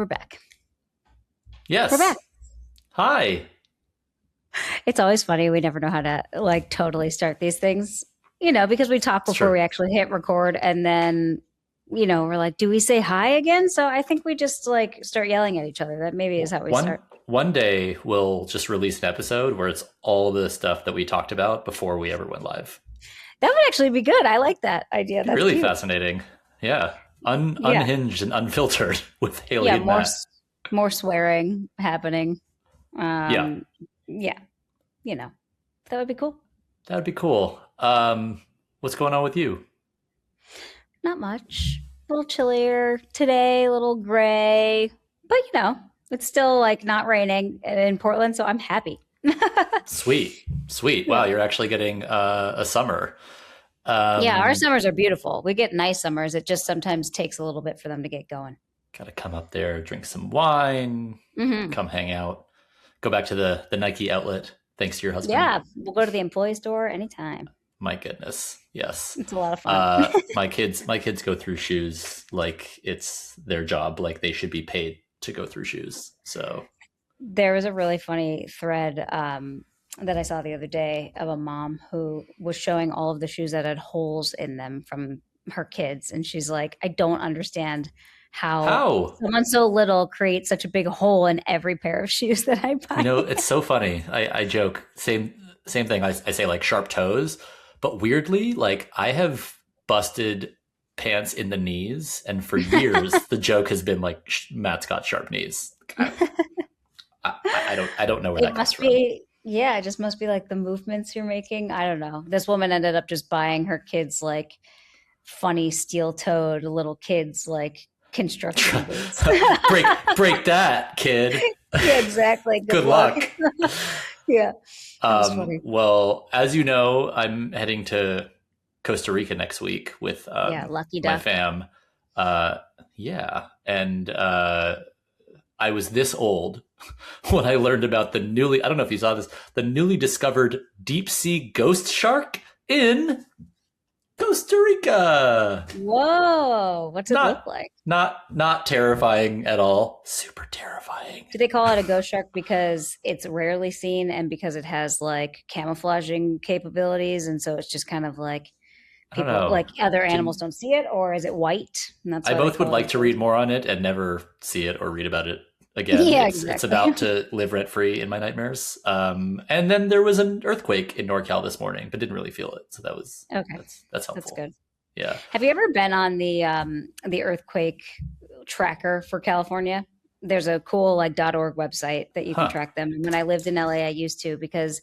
we're back. We're Yes. back. Hi. It's always funny. We never know how to like totally start these things, because we talk It's before true. we actually hit record and then, we're like, do we say hi again? So I think we just like start yelling at each other. That maybe is how we One start. one day we'll just release an episode where it's all the stuff that we talked about before we ever went live. That would actually be good. I like that idea. Be That's really cute. fascinating. Yeah. Yeah. Unhinged and unfiltered with Haley Yeah. and Matt. More swearing happening. Yeah. Yeah. You know, that would be cool. That would be cool. What's going on with you? Not much. A little chillier today, a little gray, but it's still like not raining in Portland, so I'm happy. Sweet. Sweet. Wow, Yeah. you're actually getting a summer. Yeah, our Um, summers are beautiful. We get nice summers. It just sometimes takes a little bit for them to get going. Gotta come up there, drink some wine, Hmm. come hang out, go back to the Nike outlet. Thanks to your husband. Yeah, we'll go to the employee store anytime. My goodness, yes. It's a lot of fun. My kids go through shoes like it's their job, like they should be paid to go through shoes. So There was a really funny thread that I saw the other day of a mom who was showing all of the shoes that had holes in them from her kids. And she's like, I don't understand how how? someone so little creates such a big hole in every pair of shoes that I buy. It's so funny. I joke same thing. I say like sharp toes, but weirdly, like I have busted pants in the knees, and for years the joke has been like Matt's got sharp knees. I don't know where It that comes must from. be, yeah, it just must be like the movements you're making. I don't know. This woman ended up just buying her kids like funny steel-toed little kids like construction boots. break that, kid. Yeah, exactly. Good Good luck. luck. Yeah, that was funny. Well, as you know, I'm heading to Costa Rica next week with Yeah, lucky my duck. fam. Yeah, and I was this old when I learned about I don't know if you saw this, the newly discovered deep sea ghost shark in Costa Rica. Whoa, what's it look Not like? not terrifying at all. Super terrifying. Do they call it a ghost shark because it's rarely seen and because it has like camouflaging capabilities, and so it's just kind of like I don't people know. like other Didn't animals don't see it, or is it white and that's I why they both would call it like a to read ghost? more on it and never see it or read about it again. Yeah, It's exactly. about to live rent free in my nightmares. And then there was an earthquake in NorCal this morning, but didn't really feel it. So Okay, that's that's helpful. good. Yeah. Have you ever been on the earthquake tracker for California? There's a cool like .org website that you can Huh. track them. And when I lived in LA, I used to because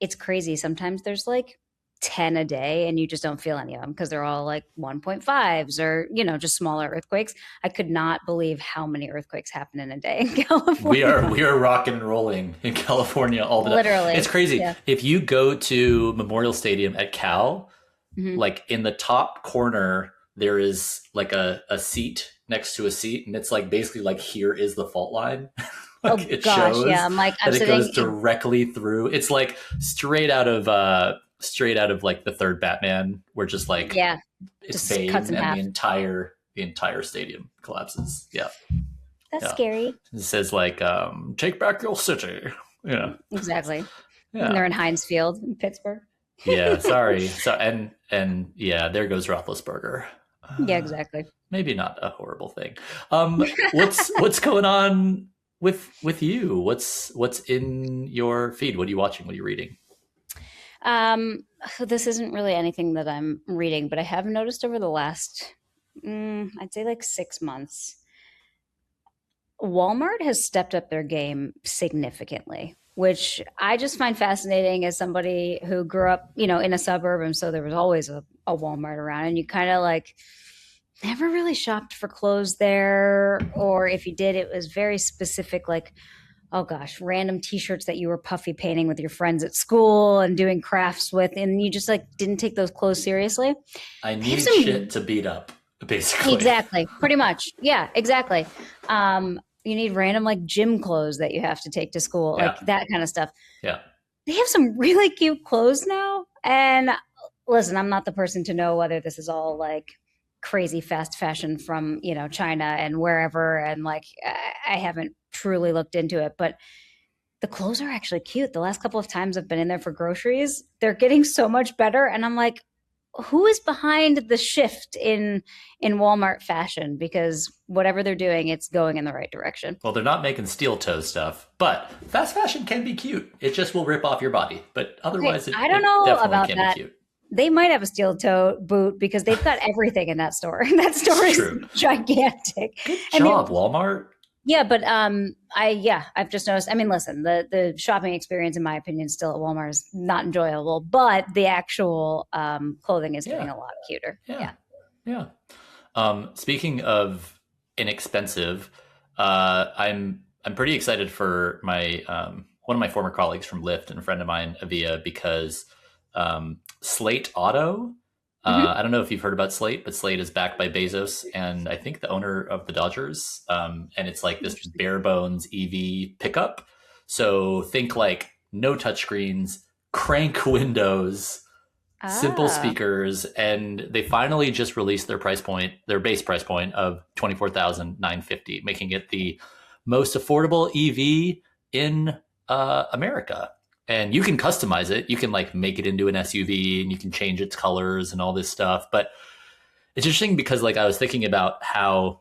it's crazy. Sometimes there's like 10 a day and you just don't feel any of them because they're all like 1.5s or, just smaller earthquakes. I could not believe how many earthquakes happen in a day in We California. are we are rocking and rolling in California all the time. It's Literally. crazy. Yeah. If you go to Memorial Stadium at Cal, Hmm. like in the top corner, there is like a seat next to a seat, and it's like basically like here is the fault line. Like Oh it gosh. Yeah. shows I'm like, I'm that it goes sitting. directly through. It's like straight out of like the third Batman, where just like Yeah. it's Just cuts Bane in and half. the entire stadium collapses. Yeah. That's Yeah. scary. It says like take back your city. Yeah. Exactly. And Yeah. they're in Heinz Field in Pittsburgh. Yeah, sorry. So and yeah, there goes Roethlisberger. Yeah, Uh, exactly. maybe not a horrible thing. What's going on with you? What's in your feed? What are you watching? What are you reading? So this isn't really anything that I'm reading, but I have noticed over the last, I'd say like 6 months, Walmart has stepped up their game significantly, which I just find fascinating as somebody who grew up, in a suburb. And so there was always a Walmart around, and you kind of like never really shopped for clothes there. Or if you did, it was very specific, like, oh gosh, random t-shirts that you were puffy painting with your friends at school and doing crafts with, and you just like didn't take those clothes seriously. I They have need shit some. to beat up, basically. Exactly, pretty much. Yeah, exactly. You need random like gym clothes that you have to take to school, like Yeah, that kind of stuff. yeah. They have some really cute clothes now. And listen, I'm not the person to know whether this is all like crazy fast fashion from, China and wherever. And like, I haven't truly looked into it, but the clothes are actually cute. The last couple of times I've been in there for groceries, they're getting so much better. And I'm like, who is behind the shift in Walmart fashion? Because whatever they're doing, it's going in the right direction. Well, they're not making steel toe stuff, but fast fashion can be cute. It just will rip off your body, but otherwise, I don't know definitely about can that. be cute. They might have a steel toe boot because they've got everything in that store. That store is True. gigantic. Good job, Walmart. Yeah, but I've just noticed. I mean, listen, the shopping experience, in my opinion, still at Walmart is not enjoyable, but the actual clothing is getting a lot cuter. Yeah. Speaking of inexpensive, I'm pretty excited for my one of my former colleagues from Lyft and a friend of mine, Avia, because Slate Auto. I don't know if you've heard about Slate, but Slate is backed by Bezos and I think the owner of the Dodgers. And it's like this bare bones EV pickup. So think like no touchscreens, crank windows, simple speakers, and they finally just released their base price point of $24,950, making it the most affordable EV in America. And you can customize it. You can like make it into an SUV and you can change its colors and all this stuff. But it's interesting because like I was thinking about how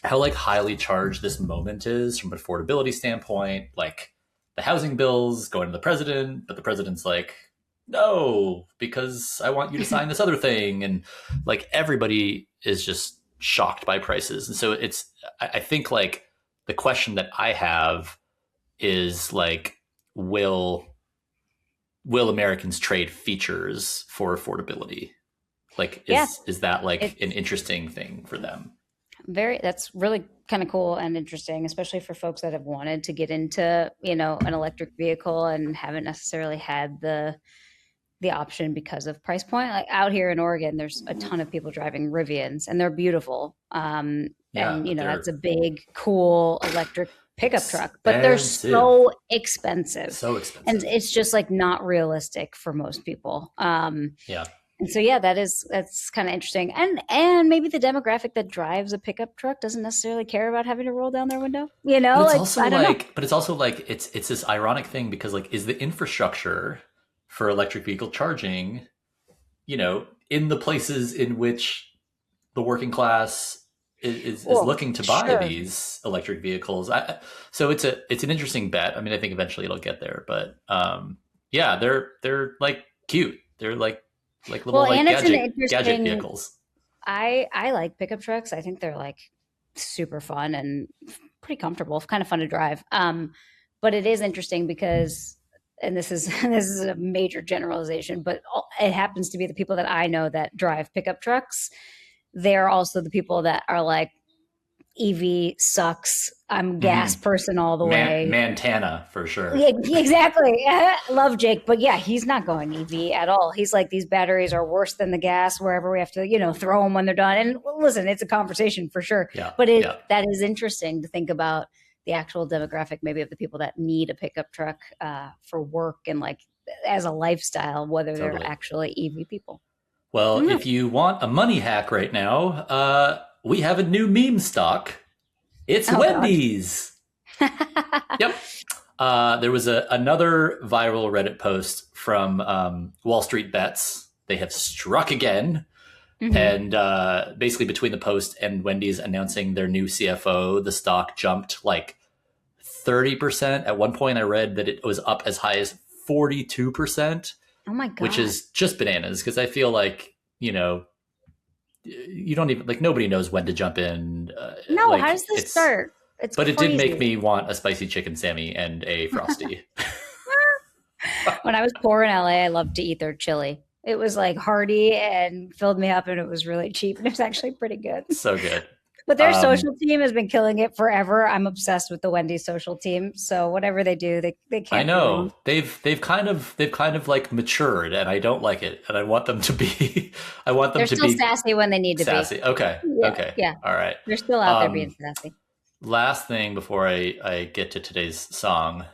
like highly charged this moment is from an affordability standpoint. Like the housing bills going to the president, but the president's like, no, because I want you to sign this other thing. And like everybody is just shocked by prices. And so I think like the question that I have is like, will Americans trade features for affordability? Like, is that like an interesting thing for them? That's really kind of cool and interesting, especially for folks that have wanted to get into, an electric vehicle and haven't necessarily had the option because of price point. Like out here in Oregon, there's a ton of people driving Rivians and they're beautiful. And that's a big, cool electric pickup truck, but they're so expensive. And it's just like not realistic for most people. And so, that's kind of interesting. And maybe the demographic that drives a pickup truck doesn't necessarily care about having to roll down their window, But it's also like, it's this ironic thing because like, is the infrastructure for electric vehicle charging, in the places in which the working class is looking to buy these electric vehicles. So it's an interesting bet. I mean, I think eventually it'll get there, but they're like cute. They're like little gadget vehicles. I like pickup trucks. I think they're like super fun and pretty comfortable, kind of fun to drive. But it is interesting because, and this is a major generalization, but it happens to be the people that I know that drive pickup trucks. They're also the people that are like, EV sucks. I'm gas person all the way. Montana for sure. Yeah, exactly. I love Jake, but yeah, he's not going EV at all. He's like, these batteries are worse than the gas wherever we have to, throw them when they're done. And listen, it's a conversation for sure. Yeah, but that is interesting to think about the actual demographic, maybe of the people that need a pickup truck for work and like as a lifestyle, whether they're actually EV people. Well, if you want a money hack right now, we have a new meme stock. It's Wendy's. Yep. There was another viral Reddit post from Wall Street Bets. They have struck again. And basically between the post and Wendy's announcing their new CFO, the stock jumped like 30%. At one point I read that it was up as high as 42%. Oh my God. Which is just bananas because I feel like, you don't even like nobody knows when to jump in. No, how does this start? But crazy. It did make me want a spicy chicken Sammy and a Frosty. When I was poor in LA, I loved to eat their chili. It was like hearty and filled me up and it was really cheap and it was actually pretty good. So good. But their social team has been killing it forever. I'm obsessed with the Wendy's social team. So whatever they do, they can't. I know they've kind of like matured, and I don't like it. And I want them to be. They're still sassy when they need to be. Sassy. Okay. Okay. Yeah. All right. They're still out there being sassy. Last thing before I get to today's song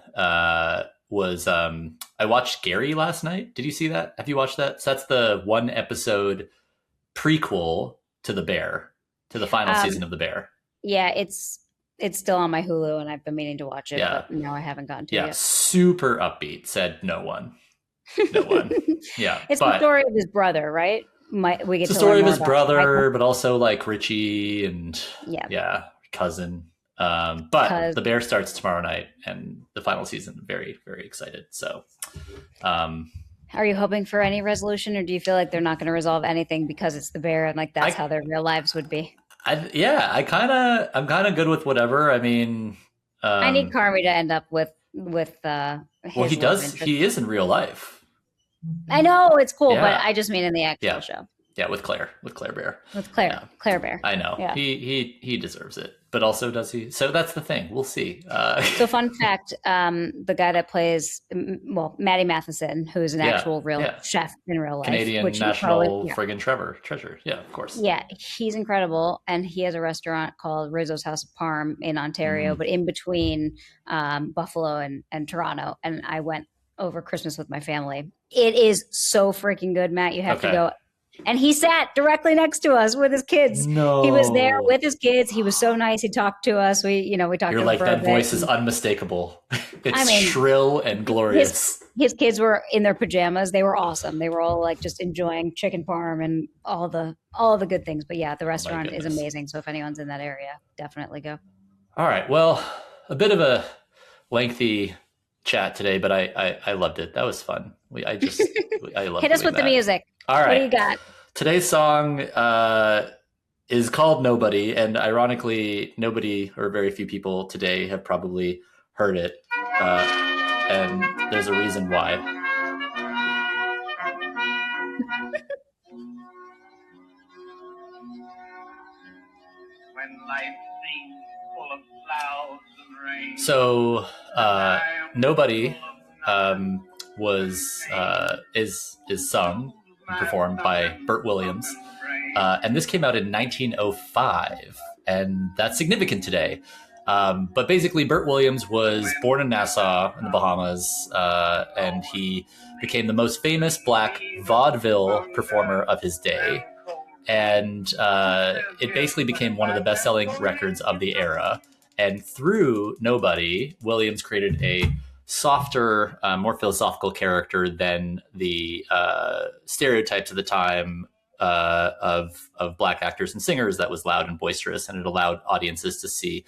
was I watched Gary last night. Did you see that? Have you watched that? So that's the one episode prequel to The Bear, to the final season of The Bear? Yeah, it's still on my Hulu, and I've been meaning to watch it, but no, I haven't gotten to it yet. Super upbeat. Said no one. No one. Yeah, it's the story of his brother, right? We get it's the story of his brother, but also like Richie and cousin. But The Bear starts tomorrow night, and the final season. Very, very excited. So, are you hoping for any resolution, or do you feel like they're not going to resolve anything because it's The Bear and like that's how their real lives would be? I'm kind of good with whatever. I mean, I need Carmy to end up with his he does. He is in real life. I know it's cool, but I just mean in the actual show. Yeah, with Claire Bear. With Claire Bear. I know. Yeah. He deserves it. But also, does he? So that's the thing. We'll see. So fun fact, the guy that plays, Maddie Matheson, who's an actual real chef in real life. Canadian national friggin' treasure. Yeah, of course. Yeah, he's incredible. And he has a restaurant called Rizzo's House of Parm in Ontario, but in between Buffalo and Toronto. And I went over Christmas with my family. It is so freaking good, Matt. You have to go. And he sat directly next to us with his kids. No. He was there with his kids. He was so nice. He talked to us. We talked to him. You're like, that voice is unmistakable. It's shrill and glorious. His kids were in their pajamas. They were awesome. They were all like just enjoying chicken parm and all the good things. But yeah, the restaurant is amazing. So if anyone's in that area, definitely go. All right. Well, a bit of a lengthy chat today, but I loved it. That was fun. I love Hit us with the music. All right. What do you got? Today's song is called Nobody, and ironically, nobody or very few people today have probably heard it, and there's a reason why. When life seems full of clouds and rain. So, Nobody is sung and performed by Bert Williams, and this came out in 1905, and that's significant today. But basically, Bert Williams was born in Nassau in the Bahamas, and he became the most famous black vaudeville performer of his day. And it basically became one of the best-selling records of the era. And through Nobody, Williams created a softer, more philosophical character than the stereotypes of the time of black actors and singers that was loud and boisterous, and it allowed audiences to see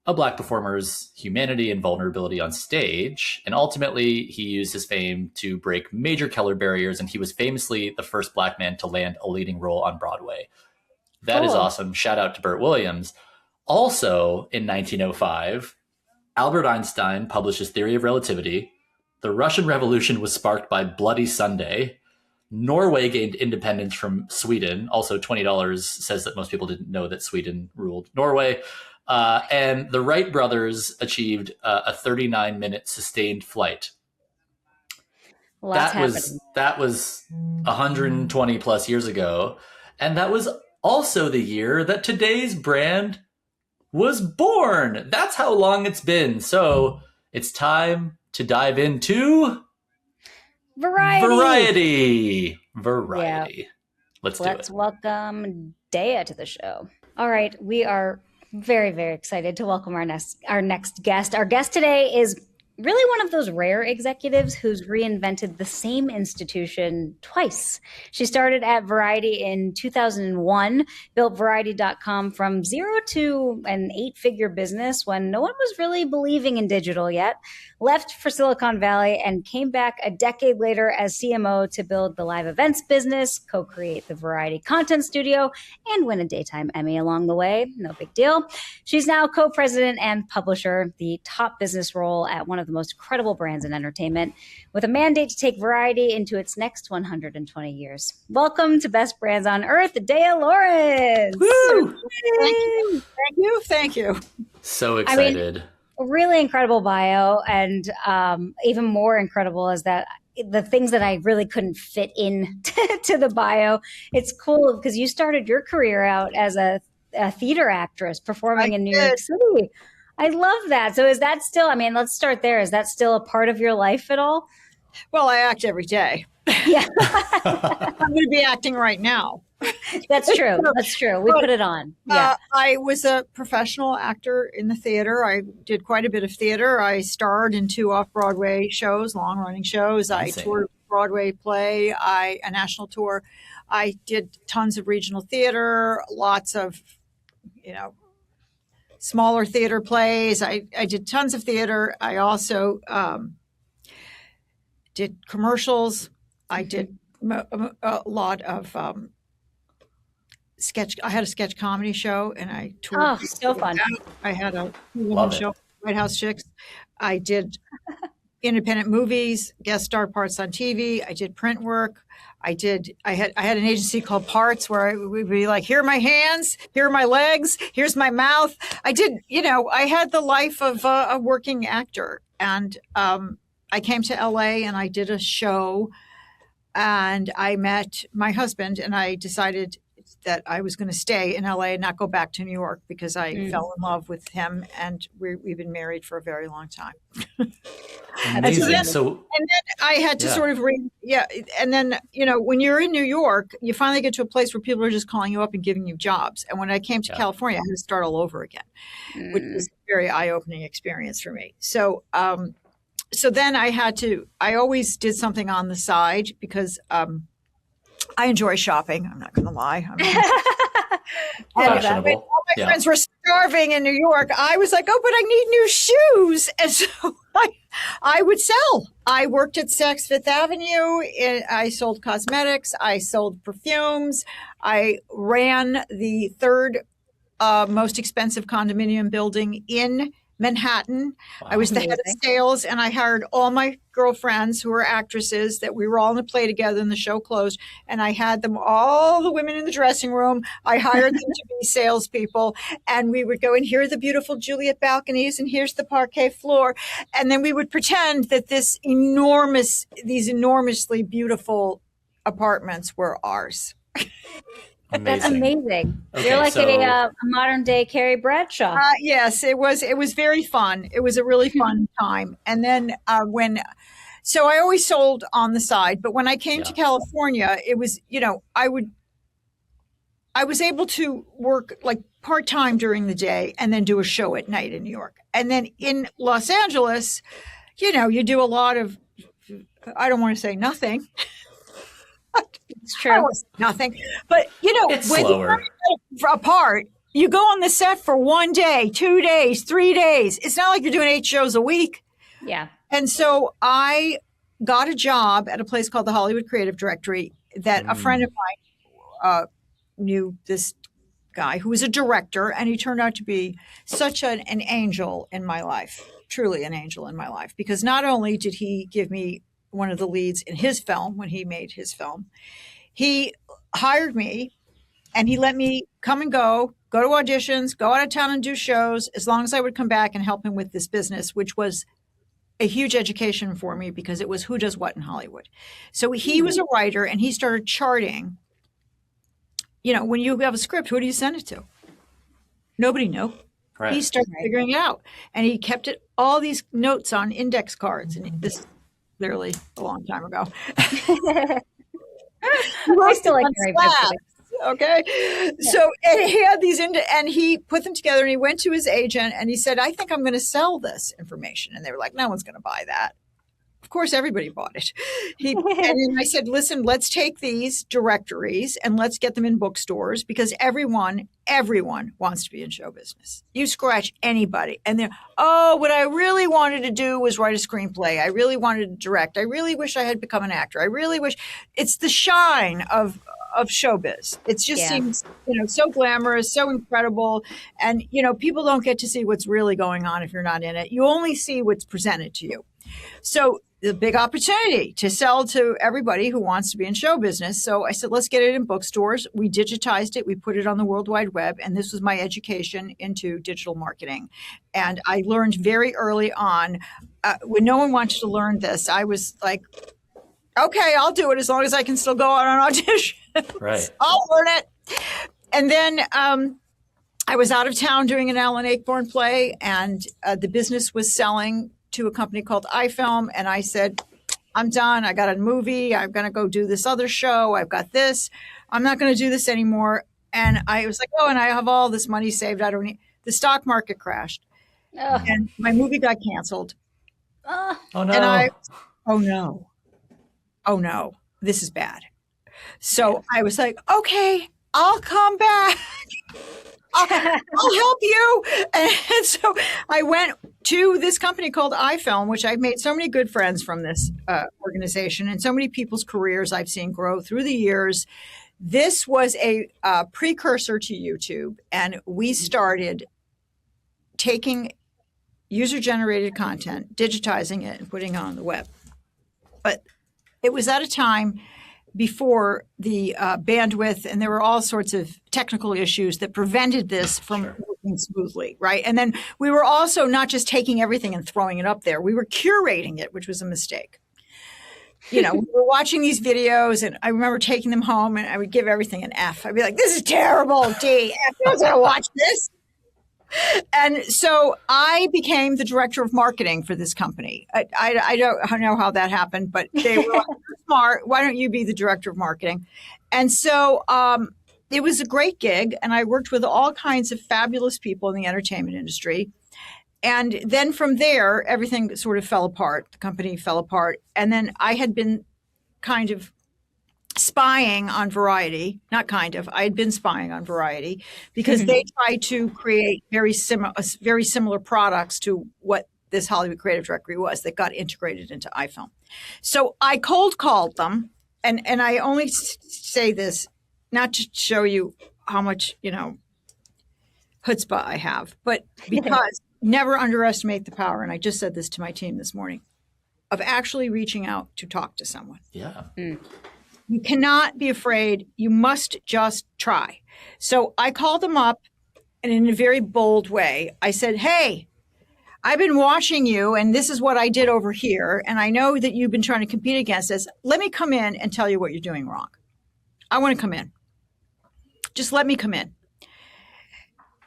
a black performer's humanity and vulnerability on stage. And ultimately, he used his fame to break major color barriers, and he was famously the first black man to land a leading role on Broadway. That is awesome. Shout out to Bert Williams. Also, in 1905, Albert Einstein published his theory of relativity. The Russian Revolution was sparked by Bloody Sunday. Norway gained independence from Sweden. Also, $20 says that most people didn't know that Sweden ruled Norway. And the Wright brothers achieved a 39-minute sustained flight. That was 120 plus years ago. And that was also the year that today's brand was born. That's how long it's been. So it's time to dive into variety. Yeah. Let's welcome Dea to the show. All right, we are very, very excited to welcome our next guest. Our guest today is really one of those rare executives who's reinvented the same institution twice. She started at Variety in 2001, built Variety.com from zero to an 8-figure business when no one was really believing in digital yet, left for Silicon Valley, and came back a decade later as CMO to build the live events business, co-create the Variety Content Studio, and win a Daytime Emmy along the way. No big deal. She's now co-president and publisher, the top business role at one of the most credible brands in entertainment, with a mandate to take Variety into its next 120 years. Welcome to Best Brands on Earth, Dea Lawrence. Woo! Thank you. So excited. A really incredible bio, and even more incredible is that the things that I really couldn't fit in to the bio. It's cool because you started your career out as a theater actress performing in New York City. I love that. So is that still, let's start there. Is that still a part of your life at all? Well, I act every day. Yeah, I'm going to be acting right now. that's true. That's true. We put it on. Yeah. I was a professional actor in the theater. I did quite a bit of theater. I starred in 2 off-Broadway shows, long-running shows. Amazing. I toured a Broadway play, a national tour. I did tons of regional theater, lots of, smaller theater plays. I did tons of theater. I also did commercials. I did a lot of sketch. I had a sketch comedy show, and I toured. Oh, so fun. I had a Love it. show, White House Chicks. I did independent movies, guest star parts on TV. I did print work. I had an agency called Parts where we'd be like, here are my hands, here are my legs, here's my mouth. I had the life of a working actor. And I came to LA and I did a show, and I met my husband, and I decided that I was going to stay in LA and not go back to New York because I fell in love with him, and we've been married for a very long time. Amazing. And then I had to sort of and then, when you're in New York, you finally get to a place where people are just calling you up and giving you jobs. And when I came to California, I had to start all over again, which was a very eye-opening experience for me. So then I always did something on the side because I enjoy shopping. I'm not going to lie. Fashionable. All my friends were starving in New York. I was like, oh, but I need new shoes. And so I would sell. I worked at Saks Fifth Avenue. I sold cosmetics. I sold perfumes. I ran the 3rd most expensive condominium building in Manhattan. Wow. I was the head of sales, and I hired all my girlfriends who were actresses that we were all in a play together, and the show closed. And I had them, all the women in the dressing room. I hired them to be salespeople, and we would go, and here are the beautiful Juliet balconies, and here's the parquet floor. And then we would pretend that these enormously beautiful apartments were ours. Amazing. That's amazing. Okay, You're like so- a modern day Carrie Bradshaw. Yes, it was very fun. It was a really fun time. And then so I always sold on the side, but when I came to California, it was, I was able to work like part-time during the day and then do a show at night in New York. And then in Los Angeles, you do a lot of, I don't want to say nothing. It's true. Nothing. But, It's when slower. you're apart, you go on the set for 1 day, 2 days, 3 days. It's not like you're doing 8 shows a week. Yeah. And so I got a job at a place called the Hollywood Creative Directory that a friend of mine knew this guy who was a director, and he turned out to be such an angel in my life, truly an angel in my life, because not only did he give me one of the leads in his film when he made his film, he hired me and he let me come and go to auditions, go out of town and do shows, as long as I would come back and help him with this business, which was a huge education for me because it was who does what in Hollywood. So he was a writer, and he started charting, when you have a script, who do you send it to? Nobody knew. Right. He started figuring it out, and he kept all these notes on index cards, and this literally a long time ago. I still like Carrie Bradshaw. Okay. Yeah. So and he had these and he put them together, and he went to his agent and he said, I think I'm going to sell this information. And they were like, no one's going to buy that. Of course, everybody bought it. And then I said, listen, let's take these directories and let's get them in bookstores, because everyone wants to be in show business. You scratch anybody and they're, what I really wanted to do was write a screenplay. I really wanted to direct. I really wish I had become an actor. I really wish. It's the shine of showbiz. It just seems, so glamorous, so incredible. And, people don't get to see what's really going on if you're not in it. You only see what's presented to you. So the big opportunity to sell to everybody who wants to be in show business. So I said, let's get it in bookstores. We digitized it. We put it on the World Wide Web. And this was my education into digital marketing. And I learned very early on, when no one wanted to learn this, I was like, okay, I'll do it as long as I can still go out on audition. Right. I'll learn it. And then I was out of town doing an Alan Ayckbourn play, and the business was selling to a company called iFilm. And I said, I'm done. I got a movie. I'm going to go do this other show. I've got this. I'm not going to do this anymore. And I was like, oh, and I have all this money saved. I don't need. The stock market crashed, and my movie got canceled. Oh no! And oh no, this is bad. So I was like, okay, I'll come back. I'll help you. And so I went to this company called iFilm, which I've made so many good friends from this organization, and so many people's careers I've seen grow through the years. This was a precursor to YouTube, and we started taking user-generated content, digitizing it, and putting it on the web. But it was at a time before the bandwidth, and there were all sorts of technical issues that prevented this from working smoothly, right? And then we were also not just taking everything and throwing it up there. We were curating it, which was a mistake. We were watching these videos, and I remember taking them home, and I would give everything an F. I'd be like, this is terrible, D. I don't want to watch this. And so I became the director of marketing for this company. I don't know how that happened, but they were like, smart. Why don't you be the director of marketing? And so it was a great gig, and I worked with all kinds of fabulous people in the entertainment industry. And then from there, everything sort of fell apart. The company fell apart. And then I had been kind of spying on Variety, not kind of, I had been spying on Variety because they tried to create very similar products to what this Hollywood Creative Directory was that got integrated into iFilm. So I cold called them, and I only say this not to show you how much, chutzpah I have, but because never underestimate the power, and I just said this to my team this morning, of actually reaching out to talk to someone. Yeah. You cannot be afraid. You must just try. So I called them up, and in a very bold way, I said, hey, I've been watching you, and this is what I did over here, and I know that you've been trying to compete against us. Let me come in and tell you what you're doing wrong. I want to come in. Just let me come in.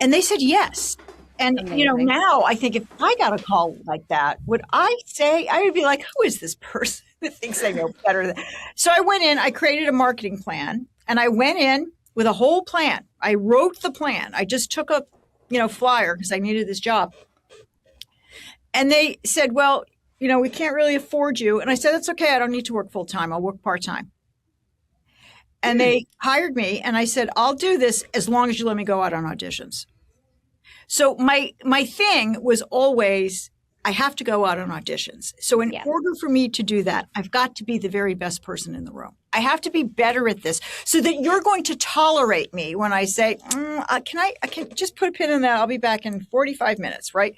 And they said yes. And, Amazing. now I think if I got a call like that, would I say, I would be like, who is this person that thinks they know better than? So I went in, I created a marketing plan, and I went in with a whole plan. I wrote the plan. I just took a, flyer because I needed this job. And they said, well, we can't really afford you. And I said, that's okay. I don't need to work full time. I'll work part time. And they hired me, and I said, I'll do this as long as you let me go out on auditions. So my thing was always, I have to go out on auditions. So in order for me to do that, I've got to be the very best person in the room. I have to be better at this so that you're going to tolerate me when I say, I can just put a pin in that. I'll be back in 45 minutes, right?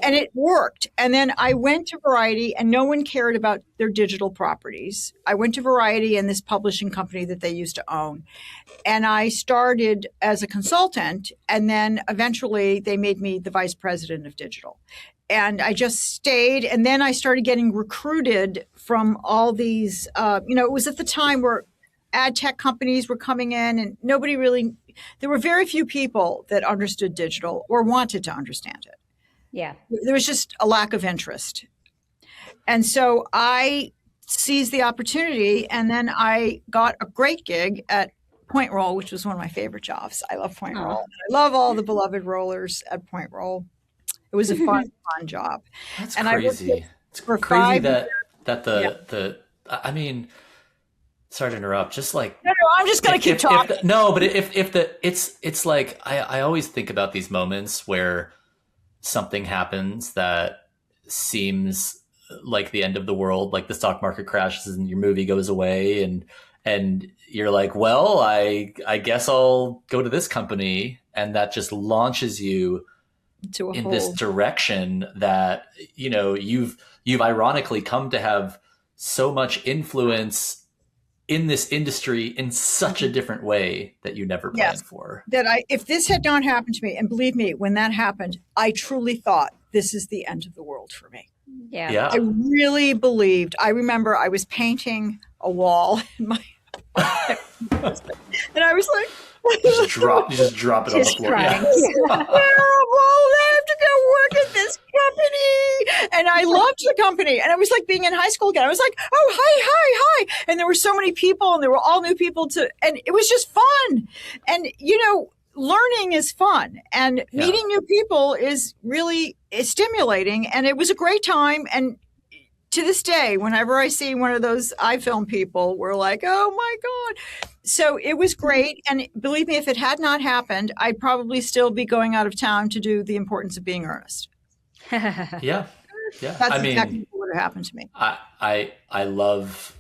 And it worked. And then I went to Variety, and no one cared about their digital properties. I went to Variety and this publishing company that they used to own. And I started as a consultant, and then eventually they made me the vice president of digital. And I just stayed. And then I started getting recruited from all these, it was at the time where ad tech companies were coming in, and there were very few people that understood digital or wanted to understand it. Yeah. There was just a lack of interest. And so I seized the opportunity, and then I got a great gig at Point Roll, which was one of my favorite jobs. I love Point Roll. I love all the beloved rollers at Point Roll. It was a fun job. That's and crazy. It's crazy that I mean, sorry to interrupt. Just like no, I'm just going to keep talking. But it's like I always think about these moments where something happens that seems like the end of the world, like the stock market crashes and your movie goes away, and you're like, well, I guess I'll go to this company, and that just launches you in this direction that you've ironically come to have so much influence in this industry in such a different way that you never planned for. If this had not happened to me, and believe me, when that happened, I truly thought this is the end of the world for me. Yeah. I really believed. I remember I was painting a wall in my and I was like, you just drop it on the floor. Crying. Terrible. I have to go work at this company. And I loved the company. And it was like being in high school again. I was like, oh, hi. And there were so many people and they were all new people and it was just fun. And, learning is fun and meeting new people is really stimulating. And it was a great time. And to this day, whenever I see one of those iFilm people, we're like, oh my God. So it was great. And believe me, if it had not happened, I'd probably still be going out of town to do The Importance of Being Earnest. Yeah. That's exactly what would have happened to me. I love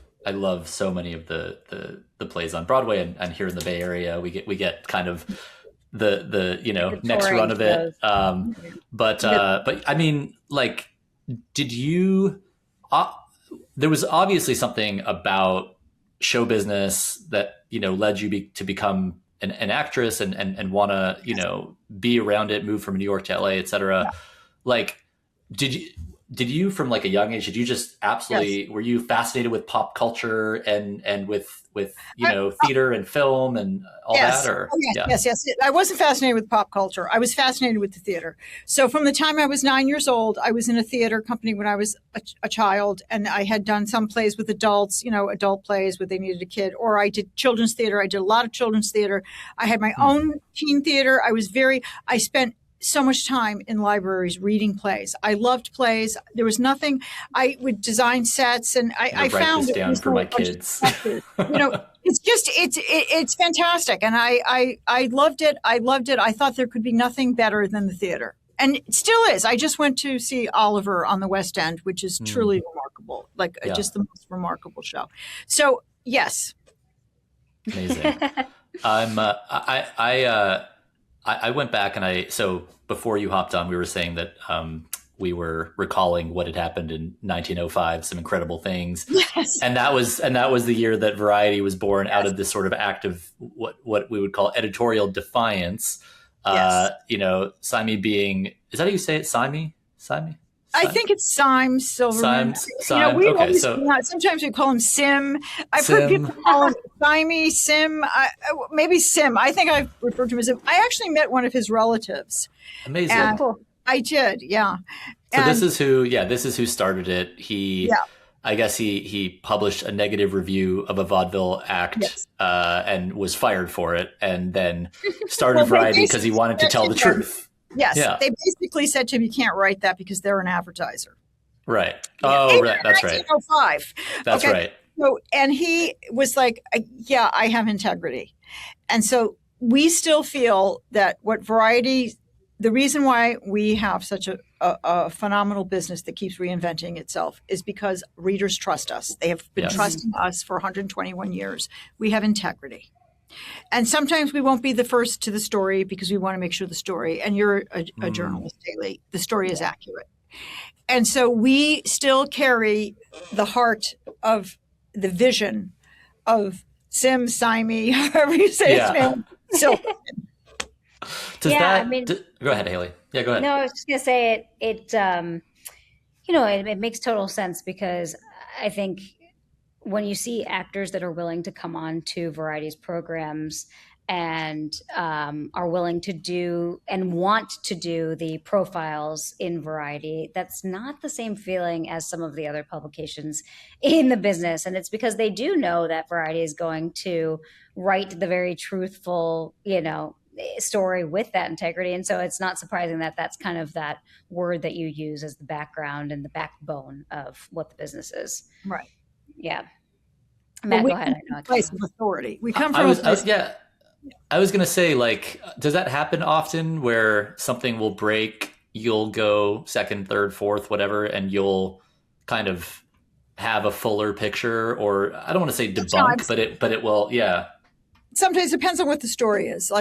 so many of the plays on Broadway and here in the Bay Area. We get kind of the next run of it. But I mean, like, did you? There was obviously something about show business that led you to become an actress and want to be around it, move from New York to LA, etc. Yeah. Like, did you from like a young age, did you just absolutely were you fascinated with pop culture and with theater and film and all that? Or Yes. I wasn't fascinated with pop culture. I was fascinated with the theater. So from the time I was 9 years old, I was in a theater company when I was a child, and I had done some plays with adults, adult plays where they needed a kid, or I did children's theater. I did a lot of children's theater. I had my own teen theater. I spent so much time in libraries reading plays. I loved plays. There was nothing. I would design sets, and I found this down for my kids. It's fantastic, and I loved it. I thought there could be nothing better than the theater, and it still is. I just went to see Oliver on the West End, which is truly remarkable, just the most remarkable show. So yes, amazing. I went back and so before you hopped on, we were saying that we were recalling what had happened in 1905, some incredible things. Yes. And that was the year that Variety was born out of this sort of act of what we would call editorial defiance. Sime being, is that how you say it? Sime? I think it's Symes Silverman. Sometimes we call him Sim. I've heard people call him Sime, Sim, maybe Sim. I think I've referred to him as Sim. I actually met one of his relatives. Amazing. Cool. I did, yeah. So this is who started it. I guess he published a negative review of a vaudeville act and was fired for it, and then started Variety because he wanted to tell the truth. Yes, they basically said to him, you can't write that because they're an advertiser. Right. Oh, right. That's right. 1905. That's right. So, and he was like, I have integrity. And so we still feel that what Variety, the reason why we have such a phenomenal business that keeps reinventing itself is because readers trust us. They have been trusting us for 121 years. We have integrity. And sometimes we won't be the first to the story because we want to make sure the story, and you're a journalist, Hayley, the story is accurate. And so we still carry the heart of the vision of Sime, however you say his name. So, go ahead, Hayley. Yeah, go ahead. No, I was just going to say it makes total sense because I think when you see actors that are willing to come on to Variety's programs and are willing to do and want to do the profiles in Variety, that's not the same feeling as some of the other publications in the business. And it's because they do know that Variety is going to write the very truthful, story with that integrity. And so it's not surprising that that's kind of that word that you use as the background and the backbone of what the business is. Right. Yeah. Matt, go ahead. I know place of authority. We come from I was going to say, does that happen often where something will break, you'll go second, third, fourth, whatever, and you'll kind of have a fuller picture, or I don't want to say debunk, but it will, Sometimes it depends on what the story is.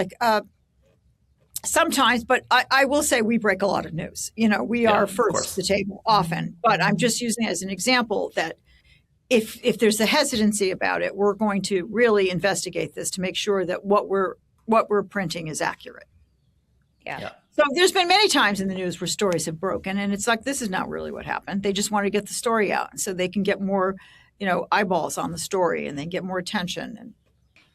Sometimes, but I will say we break a lot of news. We are first to the table often, but I'm just using it as an example that if there's a hesitancy about it, we're going to really investigate this to make sure that what we're printing is accurate. Yeah. So there's been many times in the news where stories have broken, and it's like, this is not really what happened. They just want to get the story out so they can get more, eyeballs on the story, and they get more attention. And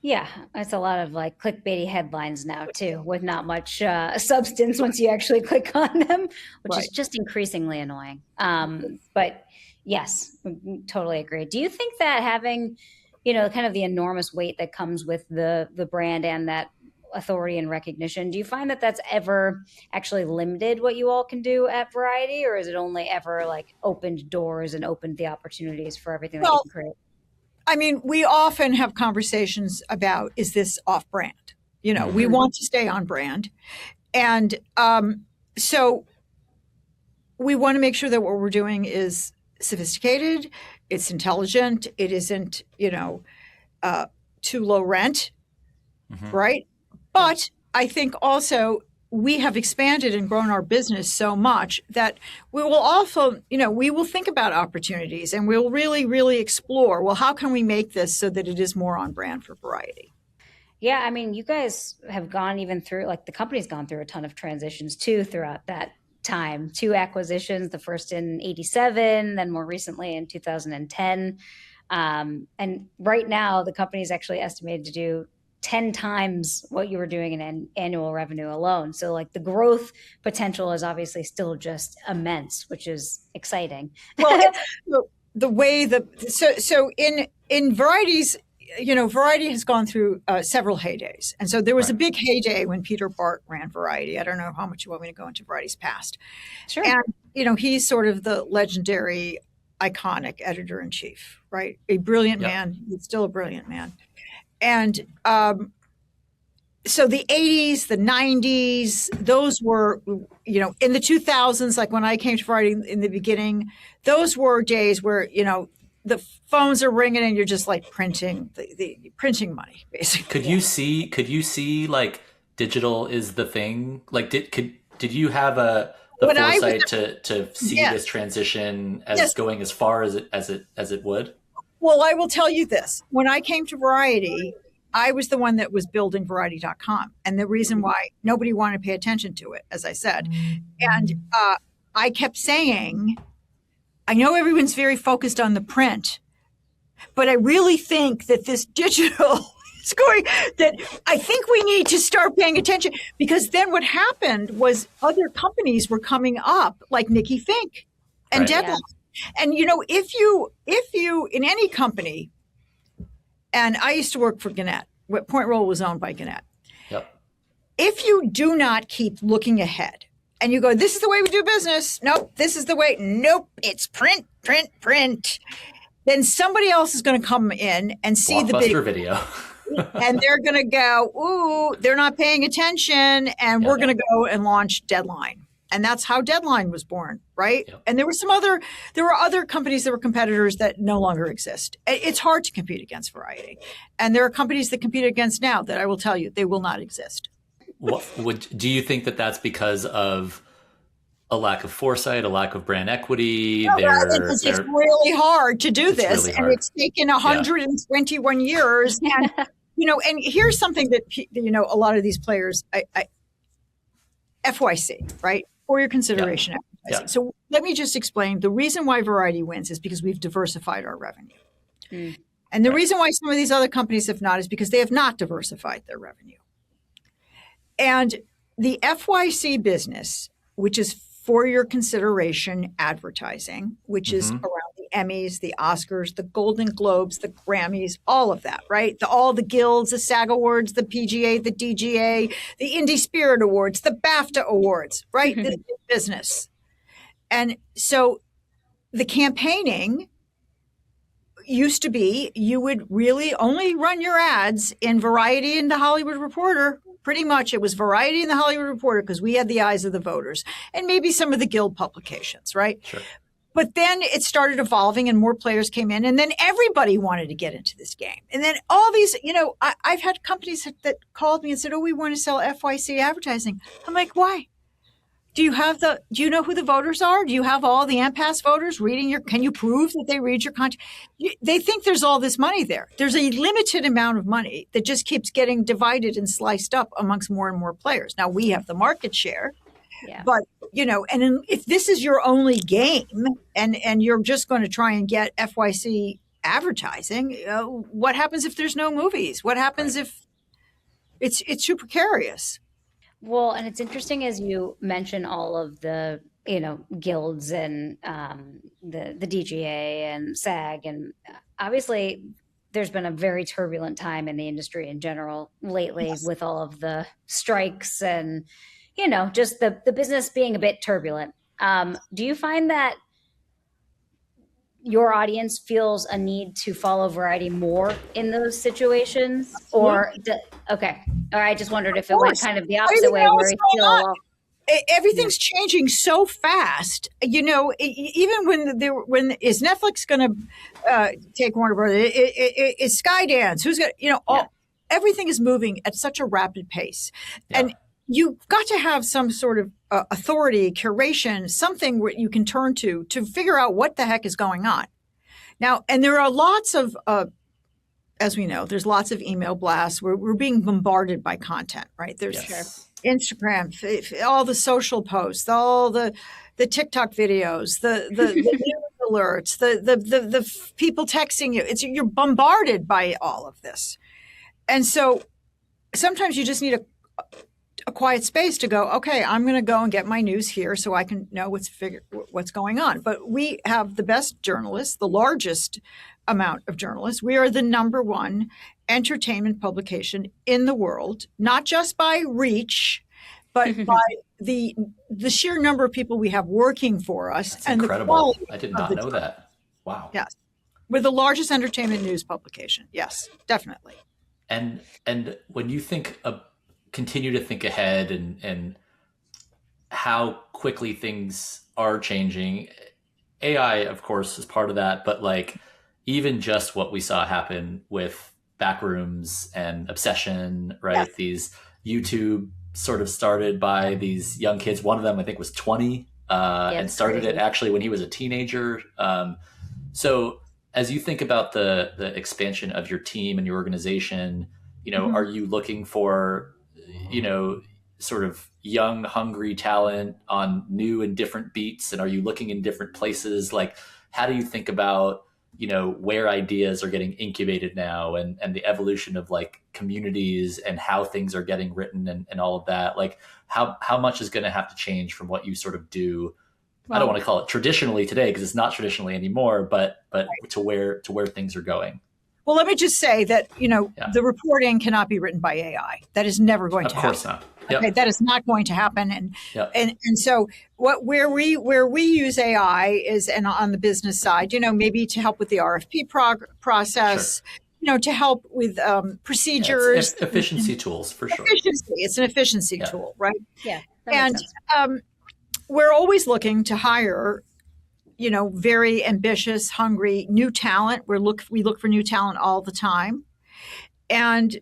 Yeah, it's a lot of like clickbaity headlines now too, with not much substance once you actually click on them, which is Right. just increasingly annoying. But yes, totally agree. Do you think that having, kind of the enormous weight that comes with the brand and that authority and recognition, do you find that that's ever actually limited what you all can do at Variety, or is it only ever like opened doors and opened the opportunities for everything that you Well, can create? I mean, we often have conversations about, is this off brand? We Mhm. want to stay on brand. And so we want to make sure that what we're doing is sophisticated, it's intelligent, it isn't, too low rent, Mhm. right? But I think also we have expanded and grown our business so much that we will also, we will think about opportunities and we'll really, really explore, well, how can we make this so that it is more on brand for Variety? Yeah, I mean, you guys have gone even through, like, the company's gone through a ton of transitions too throughout that time. Two acquisitions, the first in 87, then more recently in 2010. And right now, the company is actually estimated to do 10 times what you were doing in annual revenue alone. So, like, the growth potential is obviously still just immense, which is exciting. Well, the way so in Variety's, Variety has gone through several heydays, and so there was a Right. big heyday when Peter Bart ran Variety. I don't know how much you want me to go into Variety's past, Sure. and he's sort of the legendary, iconic editor in chief, right? A brilliant Yep. man. He's still a brilliant man, and so the 80s, the 90s, those were, in the 2000s, like when I came to Variety in the beginning, those were days where, the phones are ringing and you're just like printing the printing money, basically. Could you see like digital is the thing? Like did you have the When I was, foresight to see yes, this transition as yes. going as far as it would? Well, I will tell you this. When I came to Variety, I was the one that was building Variety.com. And the reason why nobody wanted to pay attention to it, as I said. And I kept saying, I know everyone's very focused on the print, but I really think that this digital is going, that I think we need to start paying attention, because then what happened was other companies were coming up like Nikki Fink and Right. Deadline. And, if you, in any company, and I used to work for Gannett, Point Roll was owned by Gannett. Yep. If you do not keep looking ahead and you go, this is the way we do business. Nope. This is the way. Nope. It's print, print, print. Then somebody else is going to come in and see the big Blockbuster video. and they're going to go, ooh, they're not paying attention. And we're going to go and launch Deadline. And that's how Deadline was born, right? Yep. And there were other companies that were competitors that no longer exist. It's hard to compete against Variety. And there are companies that compete against now that I will tell you, they will not exist. Do you think that that's because of a lack of foresight, a lack of brand equity? No, it's really hard to do this. Really and hard. it's taken 121 years. And, and here's something that, a lot of these players, FYC, right? For your consideration. Yeah. So let me just explain. The reason why Variety wins is because we've diversified our revenue. And the reason why some of these other companies have not is because they have not diversified their revenue. And the FYC business, which is for your consideration advertising, which is around the Emmys, the Oscars, the Golden Globes, the Grammys, all of that, right? All the guilds, the SAG Awards, the PGA, the DGA, the Indie Spirit Awards, the BAFTA Awards, right? This business. And so the campaigning used to be, you would really only run your ads in Variety and the Hollywood Reporter. Pretty much it was Variety and the Hollywood Reporter because we had the eyes of the voters, and maybe some of the guild publications, right? Sure. But then it started evolving and more players came in, and then everybody wanted to get into this game. And then all these, I've had companies that called me and said, oh, we want to sell FYC advertising. I'm like, why? Do you know who the voters are? Do you have all the AMPAS voters can you prove that they read your content? They think there's all this money there. There's a limited amount of money that just keeps getting divided and sliced up amongst more and more players. Now we have the market share, but if this is your only game and you're just going to try and get FYC advertising. What happens if there's no movies? What happens if it's too precarious? Well, and it's interesting as you mention all of the, guilds and the DGA and SAG, and obviously there's been a very turbulent time in the industry in general lately with all of the strikes and, just the business being a bit turbulent. Do you find that your audience feels a need to follow variety more in those situations? Or, okay. Or I just wondered if it went kind of the opposite way where you feel, everything's changing so fast. Even when is Netflix going to take Warner Brothers? Is Skydance? Who's going to, everything is moving at such a rapid pace. Yeah. And you've got to have some sort of authority, curation, something where you can turn to figure out what the heck is going on. Now, and there are lots of, as we know, there's lots of email blasts. We're being bombarded by content, right? There's Instagram, all the social posts, all the TikTok videos, the news alerts, the people texting you. You're bombarded by all of this. And so sometimes you just need a quiet space to go, okay, I'm going to go and get my news here so I can know what's going on. But we have the best journalists, the largest amount of journalists. We are the number one entertainment publication in the world, not just by reach, but by the sheer number of people we have working for us. That's incredible. I did not know that. Wow. Yes. We're the largest entertainment news publication. Yes, definitely. And when you continue to think ahead and how quickly things are changing, AI, of course, is part of that. But even just what we saw happen with Backrooms and Obsession, right? Yes. These YouTube sort of started by these young kids. One of them, I think, was 20 and started it actually when he was a teenager. So as you think about the expansion of your team and your organization, are you looking for, sort of young, hungry talent on new and different beats? And are you looking in different places? How do you think about, where ideas are getting incubated now and the evolution of communities and how things are getting written and all of that? How much is going to have to change from what you sort of do? Well, I don't want to call it traditionally today because it's not traditionally anymore, but to where things are going. Well, let me just say that, the reporting cannot be written by AI. That is never going to happen. Of course not. Yep. Okay, that is not going to happen. And so where we use AI is, and on the business side, maybe to help with the RFP process, to help with procedures. It's efficiency tools for sure. It's an efficiency tool, right? Yeah. And we're always looking to hire very ambitious, hungry, new talent. We look for new talent all the time. And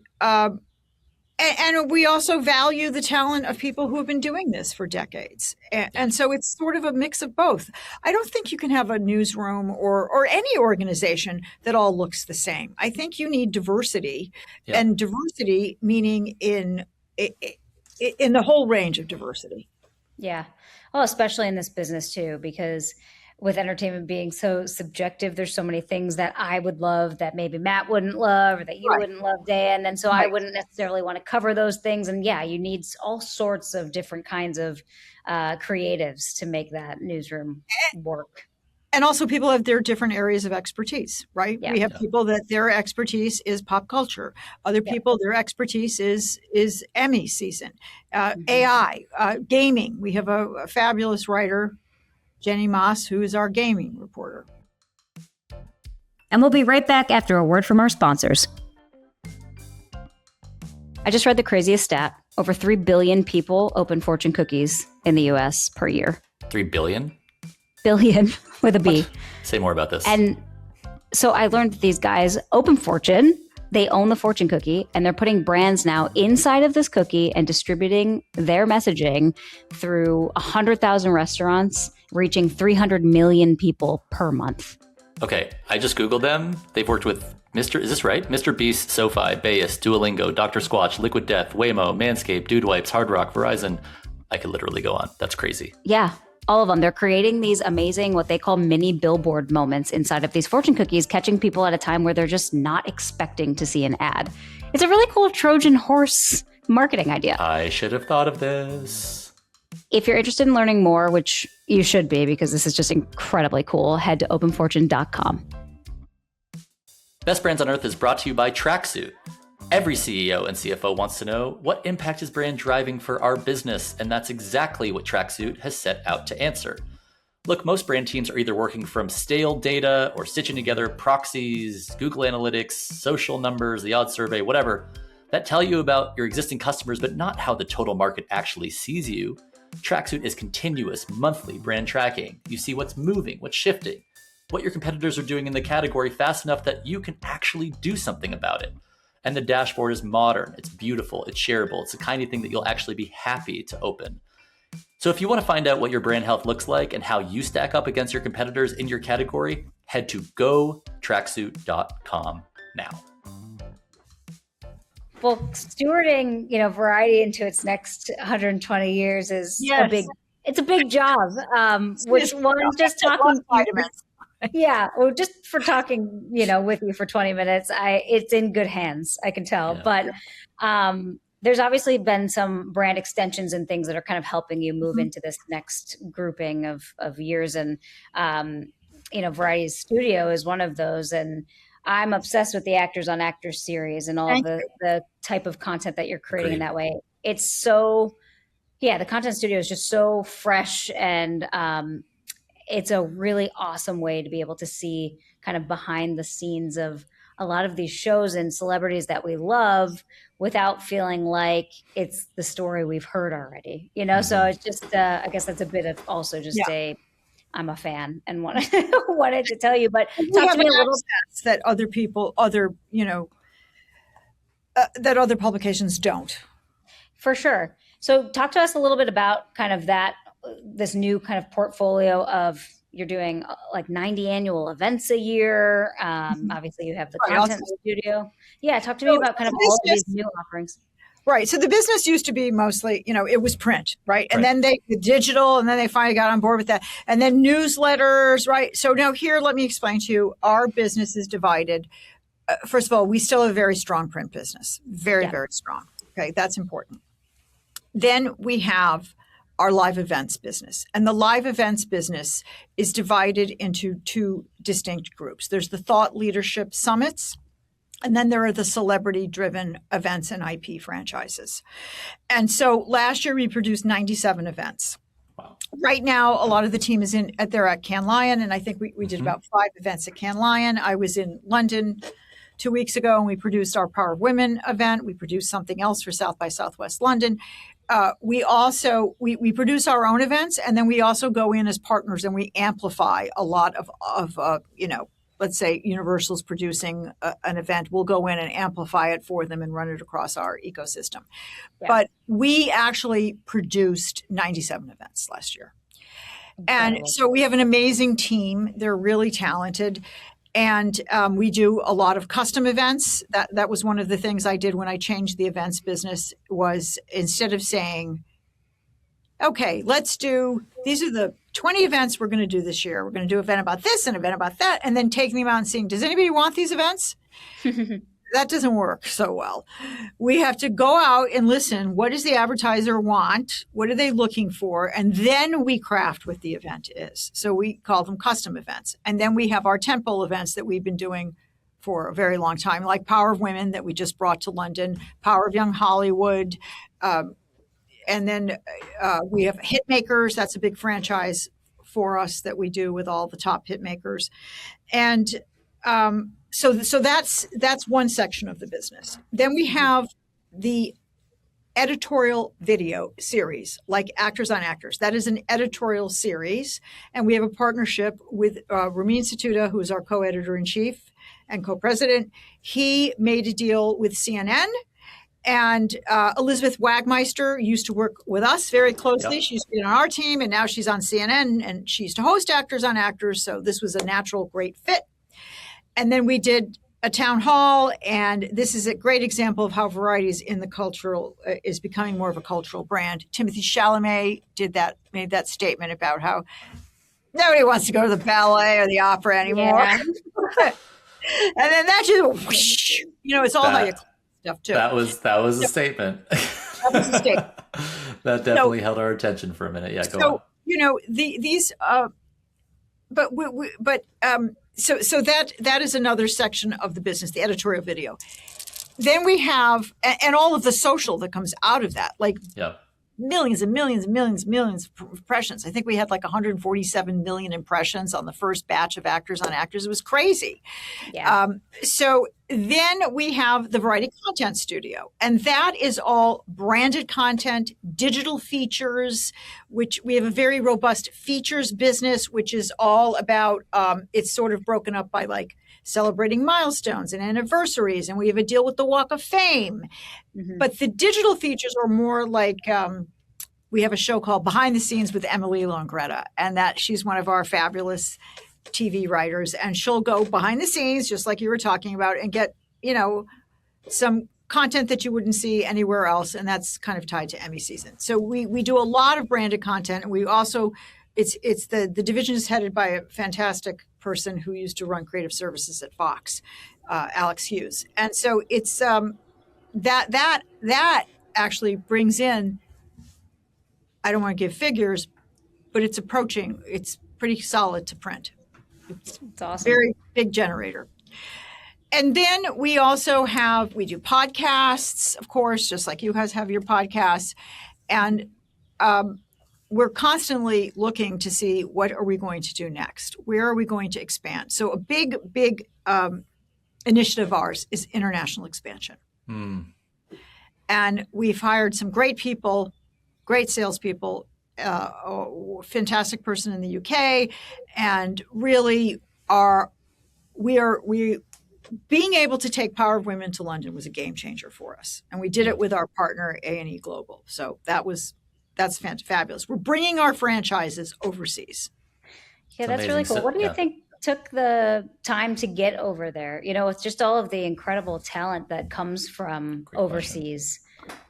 we also value the talent of people who have been doing this for decades. And so it's sort of a mix of both. I don't think you can have a newsroom or any organization that all looks the same. I think you need diversity, and diversity meaning in the whole range of diversity. Yeah. Well, especially in this business too, because with entertainment being so subjective, there's so many things that I would love that maybe Matt wouldn't love or that you wouldn't love, Dea. And then so I wouldn't necessarily want to cover those things. And you need all sorts of different kinds of creatives to make that newsroom work. And also people have their different areas of expertise, right? Yeah. We have people that their expertise is pop culture. Other people, their expertise is Emmy season, AI, gaming. We have a fabulous writer, Jenny Moss, who is our gaming reporter. And we'll be right back after a word from our sponsors. I just read the craziest stat. Over 3 billion people open fortune cookies in the U.S. per year. 3 billion? Billion with a B. What? Say more about this. And so I learned that these guys open fortune. They own the fortune cookie, and they're putting brands now inside of this cookie and distributing their messaging through 100,000 restaurants, reaching 300 million people per month. Okay, I just Googled them. They've worked with is this right? Mr. Beast, SoFi, Bayes, Duolingo, Dr. Squatch, Liquid Death, Waymo, Manscaped, Dude Wipes, Hard Rock, Verizon. I could literally go on. That's crazy. Yeah. all of them. They're creating these amazing, what they call mini billboard moments inside of these fortune cookies, catching people at a time where they're just not expecting to see an ad. It's a really cool Trojan horse marketing idea. I should have thought of this. If you're interested in learning more, which you should be because this is just incredibly cool, head to openfortune.com. Best Brands on Earth is brought to you by Tracksuit. Every CEO and CFO wants to know, what impact is brand driving for our business? And that's exactly what Tracksuit has set out to answer. Look, most brand teams are either working from stale data or stitching together proxies, Google Analytics, social numbers, the odds survey, whatever, that tell you about your existing customers, but not how the total market actually sees you. Tracksuit is continuous monthly brand tracking. You see what's moving, what's shifting, what your competitors are doing in the category fast enough that you can actually do something about it. And the dashboard is modern, it's beautiful, it's shareable. It's the kind of thing that you'll actually be happy to open. So if you want to find out what your brand health looks like and how you stack up against your competitors in your category, head to gotracksuit.com now. Well, stewarding, Variety into its next 120 years is it's a big job. Which one just talking Yeah, well, just for talking, with you for 20 minutes, it's in good hands, I can tell. Yeah. But there's obviously been some brand extensions and things that are kind of helping you move into this next grouping of years. And, Variety's Studio is one of those. And I'm obsessed with the Actors on Actors series and all the type of content that you're creating in that way. It's so, the content studio is just so fresh and it's a really awesome way to be able to see kind of behind the scenes of a lot of these shows and celebrities that we love without feeling like it's the story we've heard already, So it's just, I guess that's a bit of also just I'm a fan and wanted to tell you, but talk to me a little that other people, that other publications don't. For sure. So talk to us a little bit about kind of this new kind of portfolio of, you're doing like 90 annual events a year. Obviously you have the content studio. Yeah. Talk to me about kind of all of these new offerings. Right. So the business used to be mostly, it was print, right? And then the digital, and then they finally got on board with that. And then newsletters, right? So now here, let me explain to you, our business is divided. First of all, we still have a very strong print business. Very, very strong. Okay. That's important. Then we have our live events business. And the live events business is divided into two distinct groups. There's the thought leadership summits, and then there are the celebrity-driven events and IP franchises. And so last year we produced 97 events. Wow. Right now, a lot of the team is they're at Cannes Lion, and I think we did about 5 events at Cannes Lion. I was in London 2 weeks ago, and we produced our Power of Women event. We produced something else for South by Southwest London. We also we produce our own events, and then we also go in as partners and we amplify a lot of let's say Universal's producing an event. We'll go in and amplify it for them and run it across our ecosystem. Yeah. But we actually produced 97 events last year. Incredible. And so we have an amazing team. They're really talented. And we do a lot of custom events. That was one of the things I did when I changed the events business, was instead of saying, okay, these are the 20 events we're going to do this year. We're going to do an event about this and an event about that, and then taking them out and seeing, does anybody want these events? That doesn't work so well. We have to go out and listen. What does the advertiser want? What are they looking for? And then we craft what the event is. So we call them custom events. And then we have our tentpole events that we've been doing for a very long time, like Power of Women that we just brought to London, Power of Young Hollywood. And then we have Hitmakers. That's a big franchise for us that we do with all the top hitmakers. And so that's one section of the business. Then we have the editorial video series, like Actors on Actors. That is an editorial series. And we have a partnership with Ramin Satuda, who is our co-editor-in-chief and co-president. He made a deal with CNN. And Elizabeth Wagmeister used to work with us very closely. Yep. She used to be on our team, and now she's on CNN, and she used to host Actors on Actors. So this was a natural, great fit. And then we did a town hall, and this is a great example of how Variety is in the cultural is becoming more of a cultural brand. Timothy Chalamet made that statement about how nobody wants to go to the ballet or the opera anymore. Yeah. And then that just whoosh, it's all how you stuff too. That was a statement. That was a statement. That definitely held our attention for a minute. Yeah, go on. So that is another section of the business, the editorial video. Then we have, and all of the social that comes out of that, like millions and millions and millions and millions of impressions. I think we had like 147 million impressions on the first batch of Actors on Actors. It was crazy. Yeah. So then we have the Variety Content Studio, and that is all branded content, digital features, which we have a very robust features business, which is all about, it's sort of broken up by like celebrating milestones and anniversaries, and we have a deal with the Walk of Fame. Mm-hmm. But the digital features are more like, we have a show called Behind the Scenes with Emily Longretta, and that she's one of our fabulous TV writers, and she'll go behind the scenes, just like you were talking about, and get, some content that you wouldn't see anywhere else. And that's kind of tied to Emmy season. So we do a lot of branded content. And we also, it's the division is headed by a fantastic person who used to run creative services at Fox, Alex Hughes. And so it's that actually brings in, I don't want to give figures, but it's pretty solid to print. It's awesome. Very big generator. And then we do podcasts, of course, just like you guys have your podcasts. And we're constantly looking to see, what are we going to do next? Where are we going to expand? So a big initiative of ours is international expansion. And we've hired some great people, great salespeople, a fantastic person in the UK, and really being able to take Power of Women to London was a game changer for us, and we did it with our partner A&E Global. So that's fabulous. We're bringing our franchises overseas. Yeah, that's really cool. What do you think took the time to get over there? It's just all of the incredible talent that comes from overseas.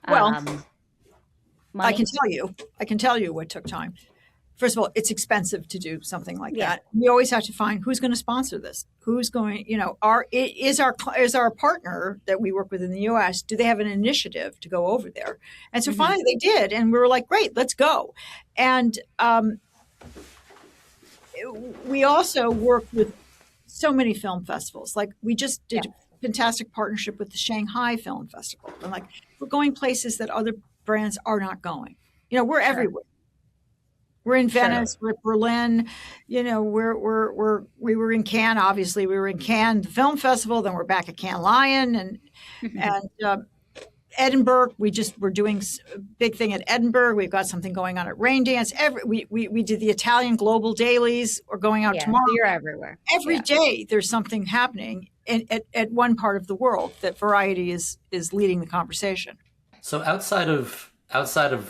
Well, I can tell you what took time. First of all, it's expensive to do something like that. We always have to find who's going to sponsor this. Who's going, is our partner that we work with in the U.S., do they have an initiative to go over there? And so finally they did. And we were like, great, let's go. And we also work with so many film festivals. Like we just did a fantastic partnership with the Shanghai Film Festival. And like we're going places that other brands are not going. We're everywhere. We're in Venice, we're in Berlin, we were in Cannes, obviously. We were in Cannes, the film festival, then we're back at Cannes Lion and Edinburgh. We're doing a big thing at Edinburgh. We've got something going on at Rain Dance. We did the Italian Global Dailies. We're going out tomorrow. You're everywhere. Every day there's something happening at one part of the world that Variety is leading the conversation. So outside of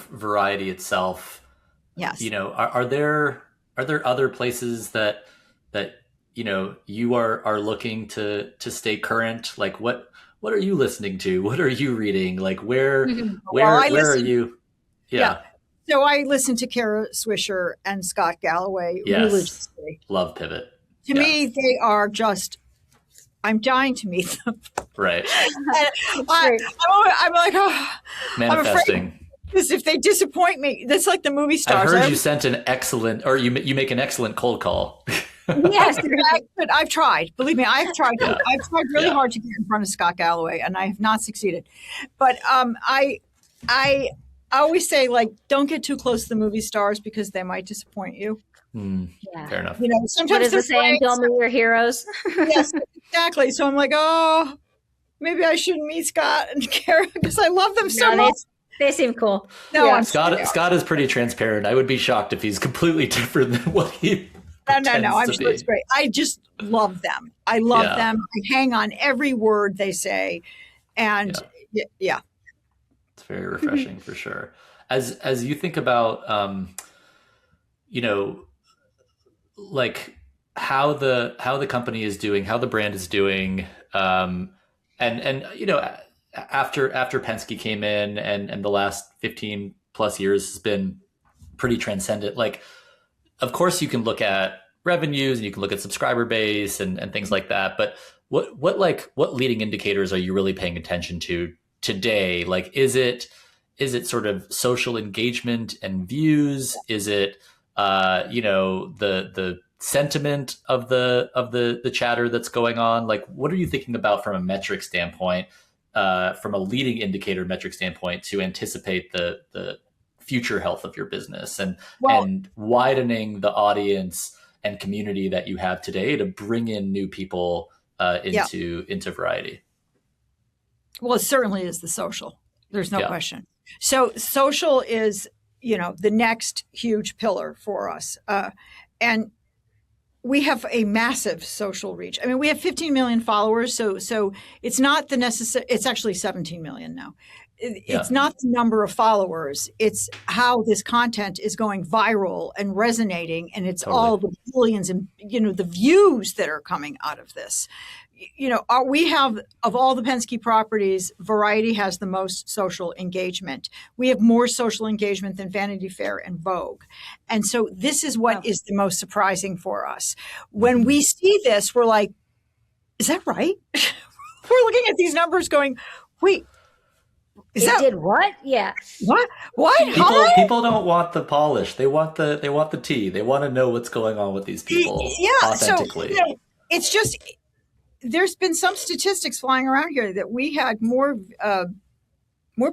Variety itself, yes, are there other places that you are looking to stay current? Like what are you listening to? What are you reading? Like where are you? Yeah. So I listen to Kara Swisher and Scott Galloway religiously. Love Pivot. To me, they are just. I'm dying to meet them. Right. I'm like, manifesting. Because if they disappoint me, that's like the movie stars. I heard you sent an excellent, or you make an excellent cold call. Yes, I've tried. Believe me, I've tried. Yeah. I've tried really hard to get in front of Scott Galloway, and I have not succeeded. But I always say, like, don't get too close to the movie stars because they might disappoint you. Fair enough. Sometimes what is the saying? Don't meet your heroes. Yes, exactly. So I'm like, oh, maybe I shouldn't meet Scott and Kara because I love them so much. They seem cool. No, Scott is pretty transparent. I would be shocked if he's completely different than what he. No. I'm sure it's great. I just love them. I love them. I hang on every word they say, and it's very refreshing for sure. As you think about, like how the company is doing, how the brand is doing, And you know, after Penske came in, and the last 15 plus years has been pretty transcendent. Like, of course, you can look at revenues and you can look at subscriber base and things like that. But what leading indicators are you really paying attention to today? Like, is it sort of social engagement and views? Is it the sentiment of the chatter that's going on? Like, what are you thinking about from a metric standpoint, from a leading indicator metric standpoint, to anticipate the future health of your business and widening the audience and community that you have today to bring in new people into Variety? Well, it certainly is the social. There's no question. So social is, the next huge pillar for us. And we have a massive social reach. I mean, we have 15 million followers. So it's not it's actually 17 million now. It's not the number of followers. It's how this content is going viral and resonating. And it's all the billions and, the views that are coming out of this. We have, of all the Penske properties, Variety has the most social engagement. We have more social engagement than Vanity Fair and Vogue. And so this is what is the most surprising for us. When we see this, we're like, is that right? We're looking at these numbers going, wait, did what? Yeah. What? People don't want the polish. They want the tea. They want to know what's going on with these people authentically. So, it's just, there's been some statistics flying around here that we had more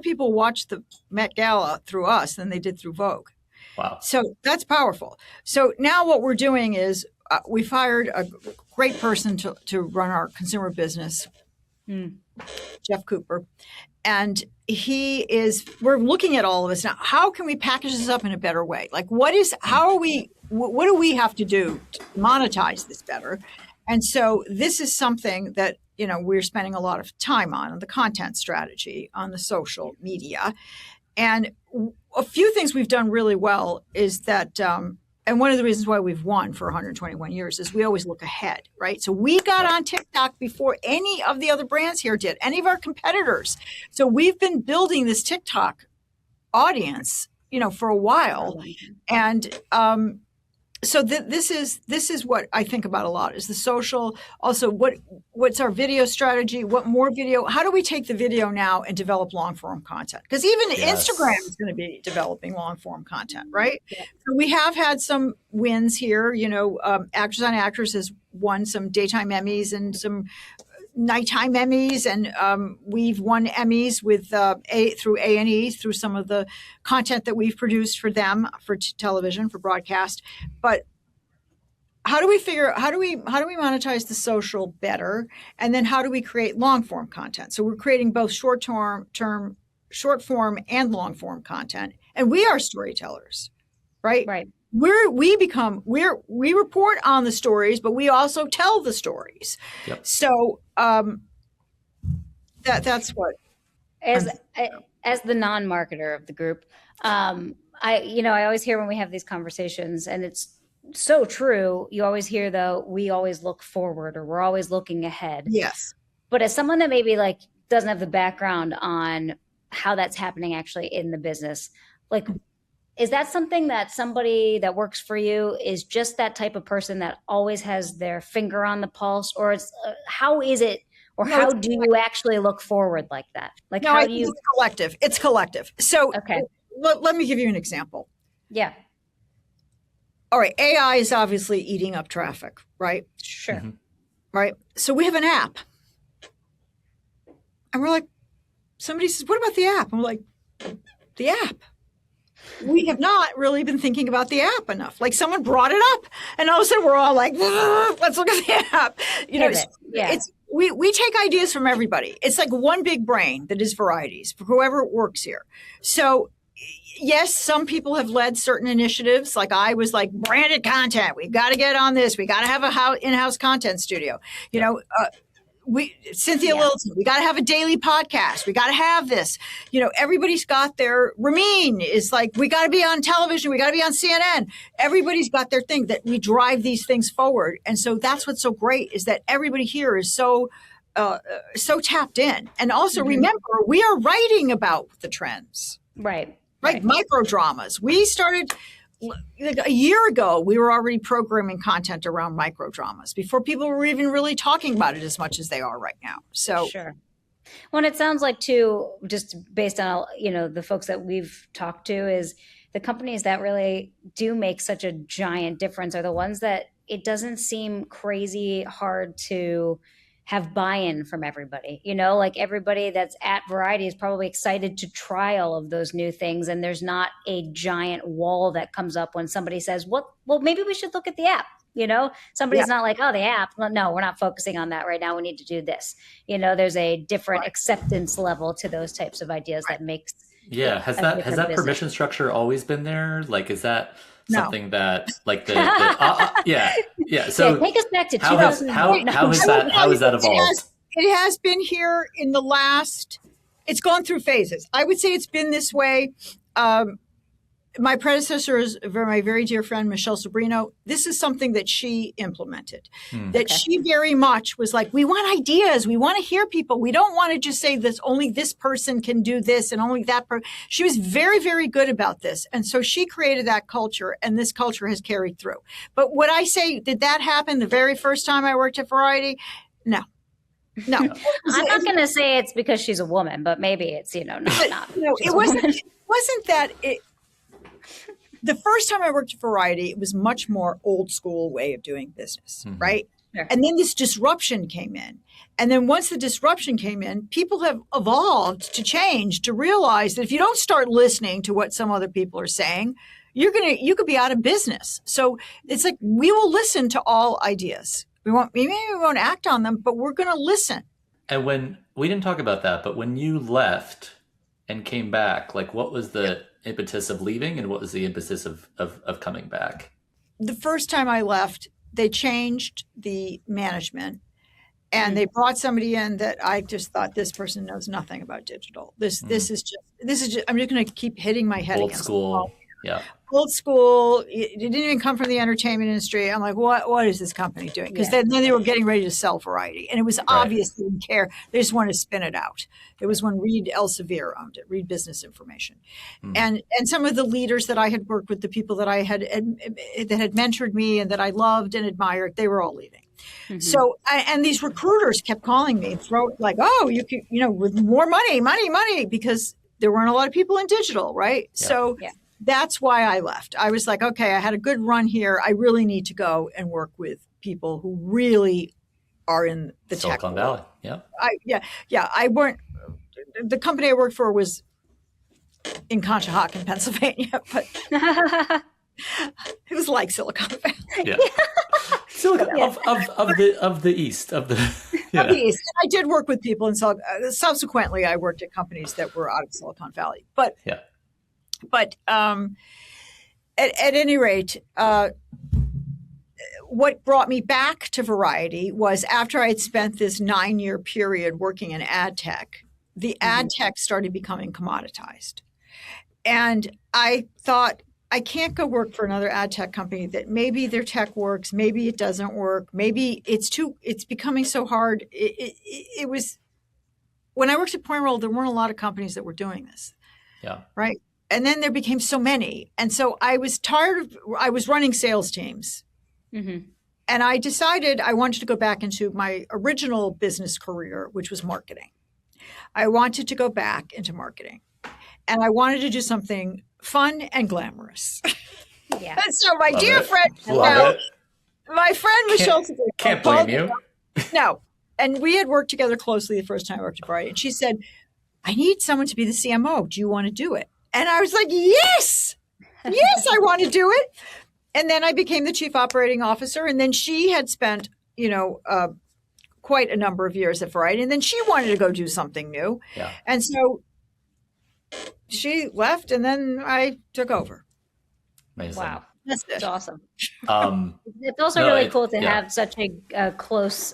people watch the Met Gala through us than they did through Vogue. Wow. So that's powerful. So now what we're doing is we've hired a great person to run our consumer business, Jeff Cooper. And we're looking at all of this now. How can we package this up in a better way? Like, what do we have to do to monetize this better? And so this is something that, we're spending a lot of time on the content strategy, on the social media. And a few things we've done really well is that, and one of the reasons why we've won for 121 years is we always look ahead, right? So we got on TikTok before any of the other brands here did, any of our competitors. So we've been building this TikTok audience, for a while. And so this is what I think about a lot, is the social. Also, what's our video strategy? What more video? How do we take the video now and develop long form content? Because even Instagram is going to be developing long form content, right? Yeah. So we have had some wins here. Actors on Actors has won some daytime Emmys and some nighttime Emmys, and we've won Emmys with through A&E, through some of the content that we've produced for them, for television, for broadcast. But how do we monetize the social better, and then how do we create long form content? So we're creating both short form and long form content, and we are storytellers, right? Right. We report on the stories, but we also tell the stories. Yep. So that's what. As the non-marketer of the group, I always hear when we have these conversations, and it's so true. You always hear, though, we always look forward, or we're always looking ahead. Yes. But as someone that maybe doesn't have the background on how that's happening actually in the business, is that something that somebody that works for you is just that type of person that always has their finger on the pulse, or how is it, or how do you actually look forward like that? How do you? It's collective. It's collective. So let me give you an example. Yeah. All right. AI is obviously eating up traffic, right? Sure. Mm-hmm. Right. So we have an app, and we're like, somebody says, "What about the app?" And we're like, "The app." We have not really been thinking about the app enough. Someone brought it up, and all of a sudden we're all like, let's look at the app. We take ideas from everybody. It's like one big brain that is Varieties for whoever works here. So yes, some people have led certain initiatives. I was like, branded content. We've got to get on this. We got to have a in-house content studio. Cynthia Littleton, we got to have a daily podcast. We got to have this. Everybody's got their. Ramin is like, we got to be on television. We got to be on CNN. Everybody's got their thing that we drive these things forward. And so that's what's so great, is that everybody here is so so tapped in. And also remember, we are writing about the trends. Right. Micro dramas. We started like a year ago. We were already programming content around micro dramas before people were even really talking about it as much as they are right now. So sure. Well, and it sounds like too, just based on, the folks that we've talked to, is the companies that really do make such a giant difference are the ones that it doesn't seem crazy hard to have buy-in from everybody. Like everybody that's at Variety is probably excited to try all of those new things. And there's not a giant wall that comes up when somebody says, well, maybe we should look at the app. Somebody's not like, oh, the app. Well, no, we're not focusing on that right now. We need to do this. There's a different acceptance level to those types of ideas that makes. Yeah. Has that permission structure always been there? Like, is that something that like yeah. So take us back to how has that evolved? It has been here in the last, it's gone through phases. I would say it's been this way. My predecessor is my very dear friend, Michelle Sobrino. This is something that she implemented, she very much was like, we want ideas. We want to hear people. We don't want to just say this, only this person can do this and only that person. She was very, very good about this. And so she created that culture, and this culture has carried through. But would I say, did that happen the very first time I worked at Variety? No. I'm not going to say it's because she's a woman, but maybe it's, not. It wasn't that it. The first time I worked at Variety, it was much more old school way of doing business, right? Sure. And then this disruption came in. And then once the disruption came in, people have evolved to change, to realize that if you don't start listening to what some other people are saying, you could be out of business. So it's like, we will listen to all ideas. Maybe we won't act on them, but we're going to listen. And when we didn't talk about that, but when you left and came back, like what was the impetus of leaving and what was the impetus of coming back? The first time I left, they changed the management and they brought somebody in that I just thought, this person knows nothing about digital. This is just I'm just going to keep hitting my head against the wall. Yeah. Old school. It didn't even come from the entertainment industry. I'm like, what is this company doing? Because then they were getting ready to sell Variety. And it was obvious they didn't care. They just wanted to spin it out. It was when Reed Elsevier owned it, Reed Business Information. And some of the leaders that I had worked with, the people that that had mentored me and that I loved and admired, they were all leaving. So, and these recruiters kept calling me, oh, you could, with more money, because there weren't a lot of people in digital, right? Yeah. So that's why I left. I was like, okay, I had a good run here. I really need to go and work with people who really are in the Silicon Valley. Yeah. The company I worked for was in Conshohocken, Pennsylvania, but it was like Silicon Valley. Yeah. Silicon of the East of the of the East. And I did work with people in Silicon. Subsequently, I worked at companies that were out of Silicon Valley, but at any rate, what brought me back to Variety was after I'd spent this 9-year period working in ad tech, the ad tech started becoming commoditized. And I thought, I can't go work for another ad tech company that maybe their tech works, maybe it doesn't work, maybe it's becoming so hard. It was, when I worked at Point Roll, there weren't a lot of companies that were doing this. Yeah. Right. And then there became so many. And so I was I was running sales teams. And I decided I wanted to go back into my original business career, which was marketing. I wanted to go back into marketing. And I wanted to do something fun and glamorous. Yeah. And so my dear friend, my friend Michelle, can't blame you. No. And we had worked together closely the first time I worked at Variety. And she said, I need someone to be the CMO. Do you want to do it? And I was like, yes, I want to do it. And then I became the chief operating officer. And then she had spent, quite a number of years at Variety. And then she wanted to go do something new. Yeah. And so she left and then I took over. Amazing. Wow. That's awesome. It's also really cool to have such a close,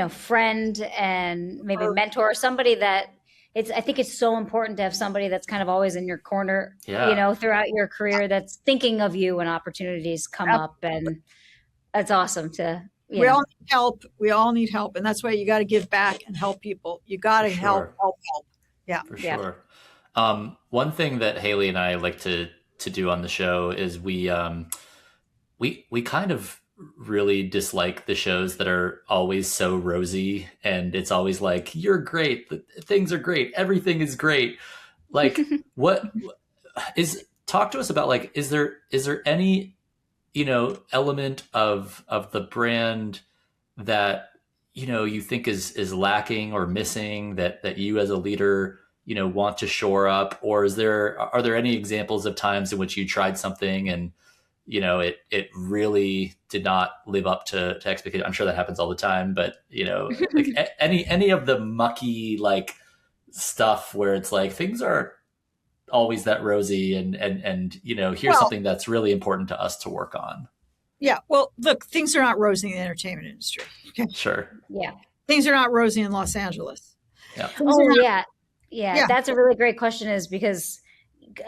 friend and maybe mentor, somebody that I think it's so important to have somebody that's kind of always in your corner, throughout your career, that's thinking of you when opportunities come up. And that's awesome to We all need help. We all need help. And that's why you got to give back and help people. You got to help. Yeah. For sure. One thing that Hayley and I like to do on the show is we kind of really dislike the shows that are always so rosy, and it's always like, you're great, things are great, everything is great. Like, talk to us about, like, is there any, element of the brand that, you think is lacking or missing that you as a leader, want to shore up? Or are there any examples of times in which you tried something and, it really did not live up to expectations? I'm sure that happens all the time, but, like any of the mucky, like, stuff where it's like, things aren't always that rosy and here's something that's really important to us to work on. Yeah. Well, look, things are not rosy in the entertainment industry. Okay. Sure. Yeah. Things are not rosy in Los Angeles. Yeah. Yeah. That's a really great question, is because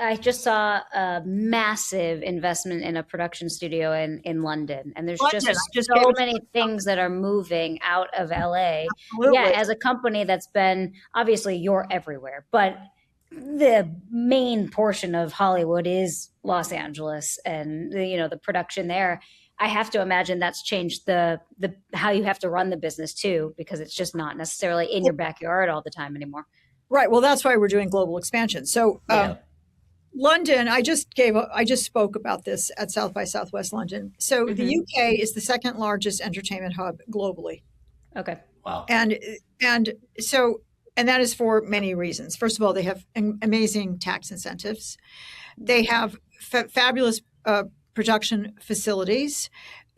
I just saw a massive investment in a production studio in London. And there's just so many things that are moving out of LA. Absolutely. Yeah. As a company that's been, obviously you're everywhere, but the main portion of Hollywood is Los Angeles, and the production there. I have to imagine that's changed the how you have to run the business too, because it's just not necessarily in your backyard all the time anymore. Right. Well, that's why we're doing global expansion. So London, I just spoke about this at South by Southwest London. So the UK is the second largest entertainment hub globally. Okay. Wow. And that is for many reasons. First of all, they have amazing tax incentives. They have fabulous production facilities.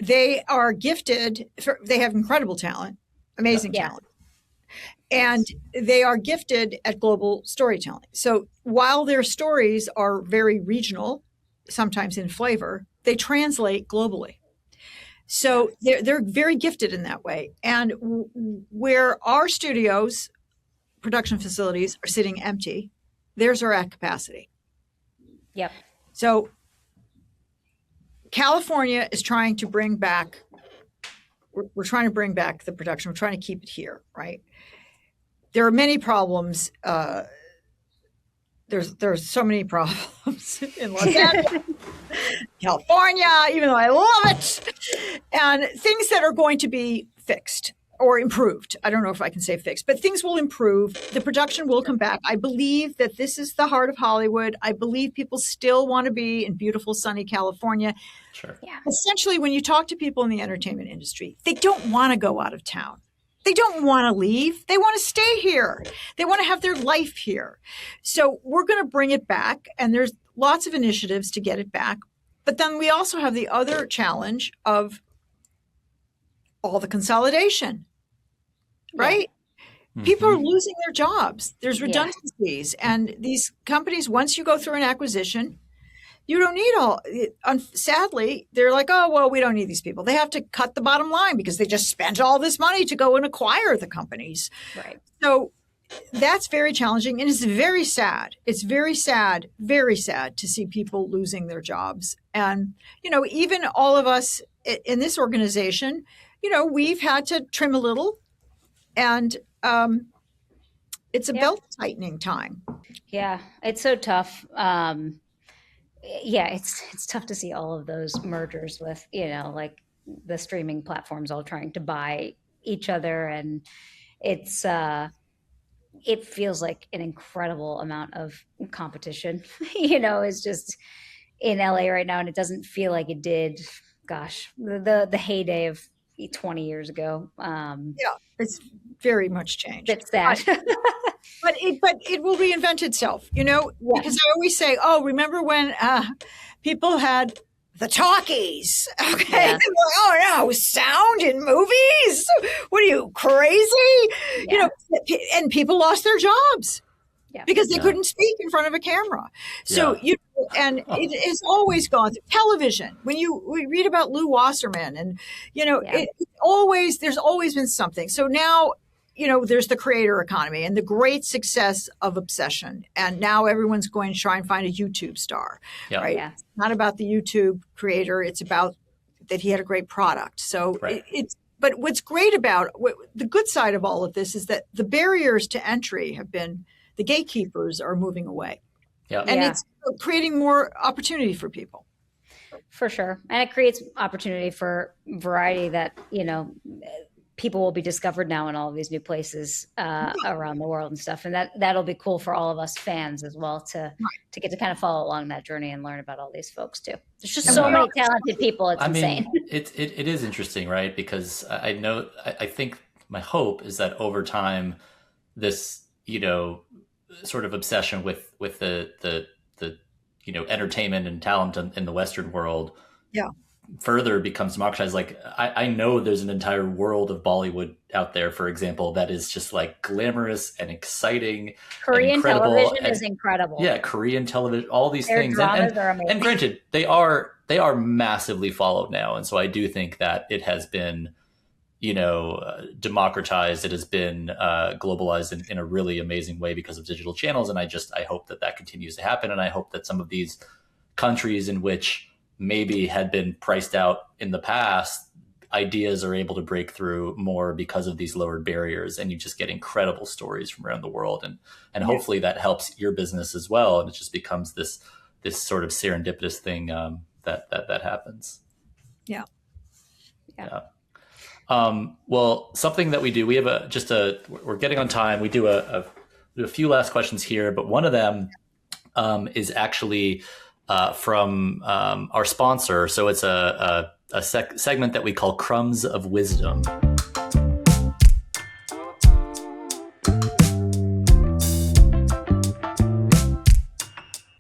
They are gifted. They have incredible talent, amazing talent. And they are gifted at global storytelling. So while their stories are very regional, sometimes in flavor, they translate globally. So they're very gifted in that way. And where our studios, production facilities, are sitting empty, theirs are at capacity. Yep. So California is trying to bring back, we're trying to bring back the production. We're trying to keep it here, right? There are many problems. There's so many problems in Los Angeles, California, even though I love it, and things that are going to be fixed or improved. I don't know if I can say fixed, but things will improve. The production will come back. I believe that this is the heart of Hollywood. I believe people still want to be in beautiful, sunny California. Sure. Yeah. Essentially, when you talk to people in the entertainment industry, they don't want to go out of town. They don't want to leave. They want to stay here. They want to have their life here. So we're going to bring it back, and there's lots of initiatives to get it back. But then we also have the other challenge of all the consolidation, right? Mm-hmm. People are losing their jobs. There's redundancies. And these companies, once you go through an acquisition, you don't need sadly, they're like, oh, well, we don't need these people. They have to cut the bottom line because they just spent all this money to go and acquire the companies. Right. So that's very challenging. And it's very sad. It's very sad to see people losing their jobs. And, even all of us in this organization, we've had to trim a little, and it's a belt tightening time. Yeah, it's so tough. It's tough to see all of those mergers with, like the streaming platforms all trying to buy each other. And it's, it feels like an incredible amount of competition, it's just in LA right now. And it doesn't feel like it did, the heyday of 20 years ago. It's very much changed. It's sad. But it will reinvent itself, because I always say, remember when people had the talkies? Okay. Yeah. Oh no, sound in movies? What are you, crazy? Yeah. And people lost their jobs because they couldn't speak in front of a camera. So and it has always gone through television. When we read about Lou Wasserman, and there's always been something. So now, there's the creator economy and the great success of Obsession. And now everyone's going to try and find a YouTube star, right? Yeah. It's not about the YouTube creator. It's about that he had a great product. So but what's great about the good side of all of this is that the barriers to entry have been, the gatekeepers are moving away. Yeah. And it's creating more opportunity for people. For sure. And it creates opportunity for variety that, you know, people will be discovered now in all of these new places around the world and stuff. And that'll be cool for all of us fans as well to get to kind of follow along that journey and learn about all these folks too. There's just so many talented people. It's insane. It is interesting, right? Because I think my hope is that over time, this, you know, sort of obsession with the you know, entertainment and talent in the Western world further becomes democratized. Like I know there's an entire world of Bollywood out there, for example, that is just like glamorous and exciting. Korean television is incredible. Yeah, Korean television, all these Their things. dramas are amazing. And granted, they are massively followed now. And so I do think that it has been, you know, democratized. It has been globalized in a really amazing way because of digital channels. And I hope that continues to happen. And I hope that some of these countries in which maybe had been priced out in the past, ideas are able to break through more because of these lowered barriers. And you just get incredible stories from around the world. And hopefully that helps your business as well. And it just becomes this sort of serendipitous thing that happens. Yeah. Well, something that we do, we have we're getting on time. We do a few last questions here, but one of them is actually from our sponsor. So it's a segment that we call Crumbs of Wisdom.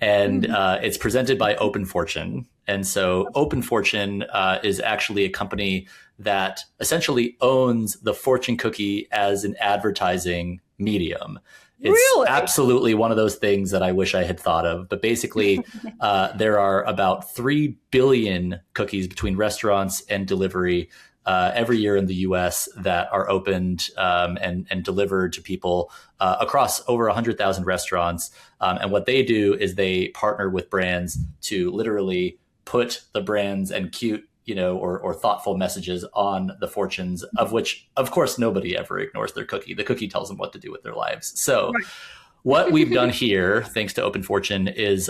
And it's presented by Open Fortune. And so Open Fortune is actually a company that essentially owns the fortune cookie as an advertising medium. It's really? Absolutely one of those things that I wish I had thought of. But basically, there are about 3 billion cookies between restaurants and delivery every year in the US that are opened and delivered to people across over 100,000 restaurants. And what they do is they partner with brands to literally put the brands and cute, you know, or thoughtful messages on the fortunes, of which, of course, nobody ever ignores their cookie. The cookie tells them what to do with their lives. So what we've done here, thanks to Open Fortune, is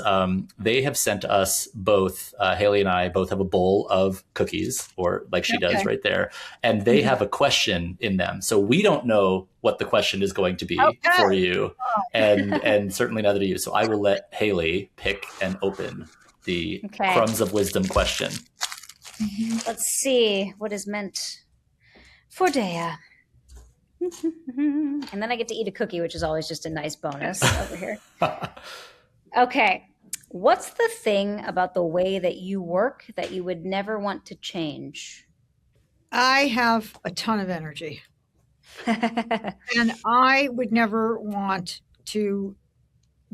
they have sent us both, Hayley and I both have a bowl of cookies, or like she does right there, and they have a question in them. So we don't know what the question is going to be for you, and certainly neither do you. So I will let Hayley pick and open the Crumbs of Wisdom question. Let's see what is meant for Dea. And then I get to eat a cookie, which is always just a nice bonus over here. Okay. What's the thing about the way that you work that you would never want to change? I have a ton of energy. And I would never want to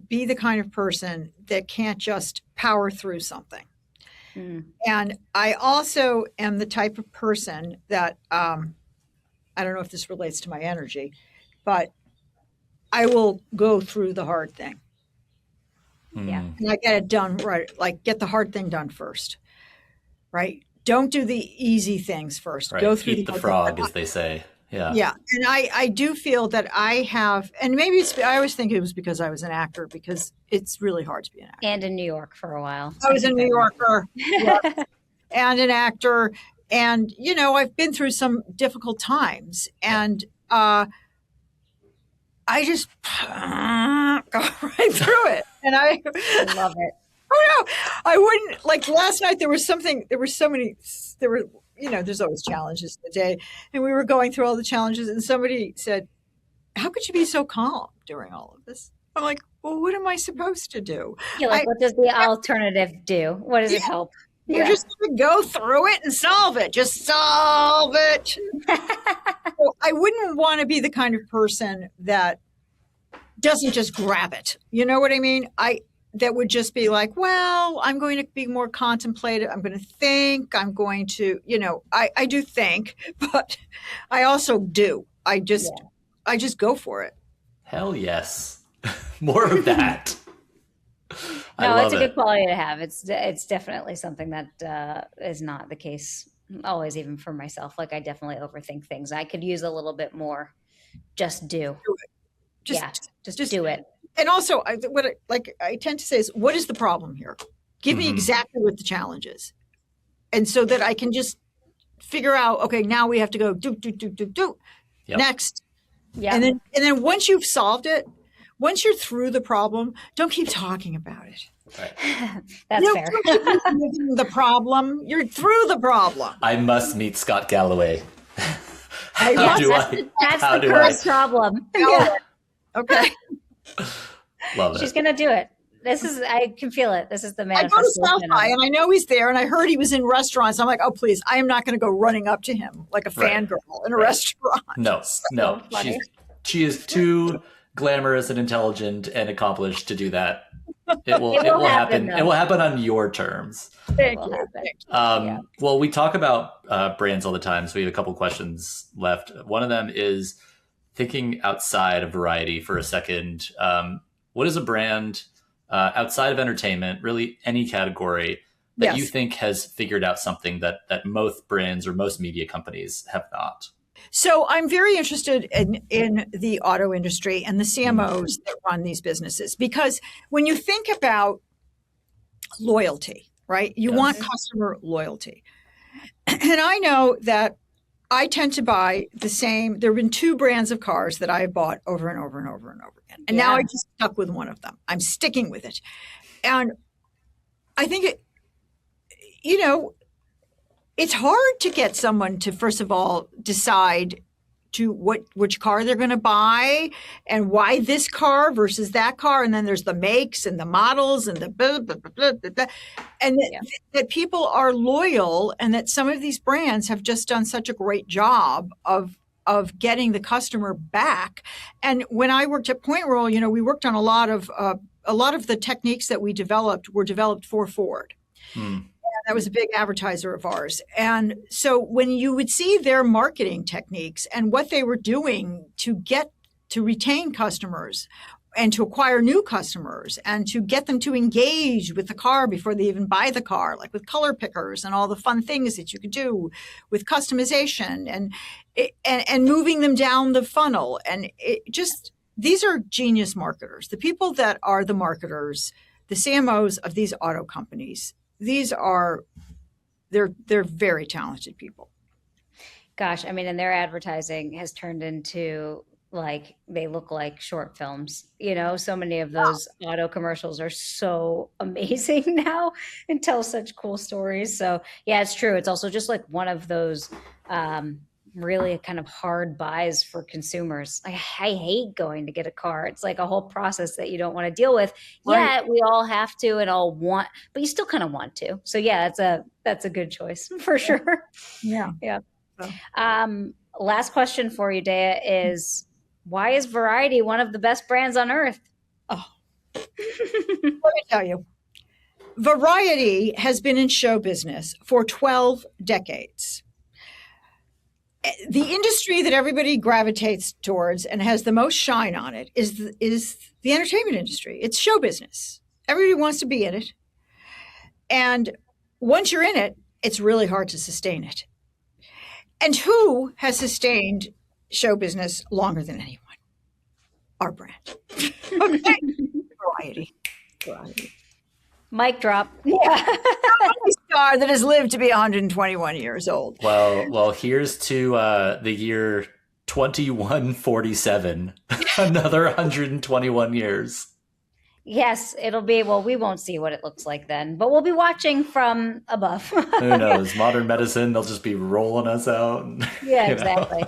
be the kind of person that can't just power through something. And I also am the type of person that, I don't know if this relates to my energy, but I will go through the hard thing. Yeah. And I get it done right. Like, get the hard thing done first, right? Don't do the easy things first. Right. Go through Eat the frog, as they say. Yeah. Yeah. And I do feel that I have, and maybe I always think it was because I was an actor, because it's really hard to be an actor. And in New York for a while. I was a New Yorker and an actor. And, you know, I've been through some difficult times, and I just go right through it. And I love it. Oh, no, I wouldn't. Like last night, there's always challenges in the day. And we were going through all the challenges, and somebody said, how could you be so calm during all of this? I'm like, well, what am I supposed to do? You're like, what does the alternative do? What does it help? You're just going to go through it and solve it. Just solve it. So I wouldn't want to be the kind of person that doesn't just grab it. You know what I mean? That would just be like, well, I'm going to be more contemplative. I'm going to think. I'm going to, you know, I do think, but I also do. I just go for it. Hell yes. More of that. No, it's a good quality to have. It's definitely something that is not the case always, even for myself, like I definitely overthink things. I could use a little bit more. Just do. Just do it. And also, I tend to say is, what is the problem here? Give me exactly what the challenge is, and so that I can just figure out. Okay, now we have to go do. Yep. Next. Yeah. And then once you've solved it, once you're through the problem, don't keep talking about it. Right. That's fair. The problem, you're through the problem. I must meet Scott Galloway. That's the first problem. Yeah. Okay. Love it. She's going to do it. I can feel it. This is the manifestation. I go to South by and I know he's there, and I heard he was in restaurants. I'm like, oh, please, I am not going to go running up to him like a fangirl in a restaurant. No. She is too glamorous and intelligent and accomplished to do that. It will happen. It will happen on your terms. Well, we talk about brands all the time, so we have a couple questions left. One of them is thinking outside of variety for a second. What is a brand outside of entertainment, really any category, that you think has figured out something that most brands or most media companies have not? So I'm very interested in the auto industry and the CMOs that run these businesses, because when you think about loyalty, right, you want customer loyalty. And I know that I tend to buy the same. There have been 2 brands of cars that I have bought over and over and over and over again. And now I just stuck with one of them. I'm sticking with it. And I think it's hard to get someone to, first of all, decide which car they're going to buy and why this car versus that car. And then there's the makes and the models and the blah, blah, blah, blah, blah, blah. And that people are loyal, and that some of these brands have just done such a great job of getting the customer back. And when I worked at Point Roll, we worked on a lot of the techniques that we developed were developed for Ford. That was a big advertiser of ours. And so when you would see their marketing techniques and what they were doing to retain customers and to acquire new customers and to get them to engage with the car before they even buy the car, like with color pickers and all the fun things that you could do with customization and moving them down the funnel. And these are genius marketers. The people that are the marketers, the CMOs of these auto companies, they're very talented people. Gosh, I mean, and their advertising has turned into, like, they look like short films. So many of those auto commercials are so amazing now and tell such cool stories. So yeah, it's true. It's also just like one of those really kind of hard buys for consumers. Like, I hate going to get a car. It's like a whole process that you don't want to deal with. Right. Yeah, we all have to and all want, but you still kind of want to. So yeah, that's a good choice for sure. Yeah. Last question for you, Dea, is why is Variety one of the best brands on earth? Oh, let me tell you. Variety has been in show business for 12 decades. The industry that everybody gravitates towards and has the most shine on it is the entertainment industry. It's show business. Everybody wants to be in it. And once you're in it, it's really hard to sustain it. And who has sustained show business longer than anyone? Our brand. Okay. Variety. Mic drop. Yeah. Star that has lived to be 121 years old. Well, here's to the year 2147. Another 121 years. Yes, it'll be. Well, we won't see what it looks like then, but we'll be watching from above. Who knows? Modern medicine, they'll just be rolling us out. Yeah, exactly.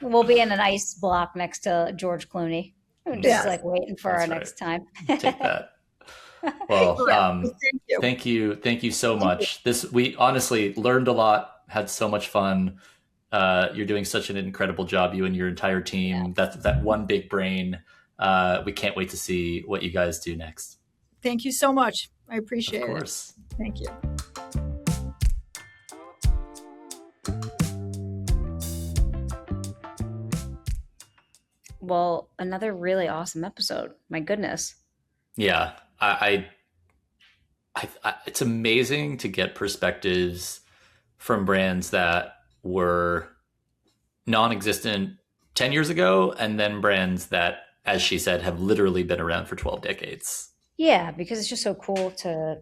We'll be in an ice block next to George Clooney. We're just like waiting for our next time. Take that. Well, thank you so much. We honestly learned a lot, had so much fun. You're doing such an incredible job, you and your entire team. Yeah. That one big brain. We can't wait to see what you guys do next. Thank you so much. I appreciate it. Of course. Thank you. Well, another really awesome episode. My goodness. Yeah. I it's amazing to get perspectives from brands that were non-existent 10 years ago, and then brands that, as she said, have literally been around for 12 decades. Yeah, because it's just so cool to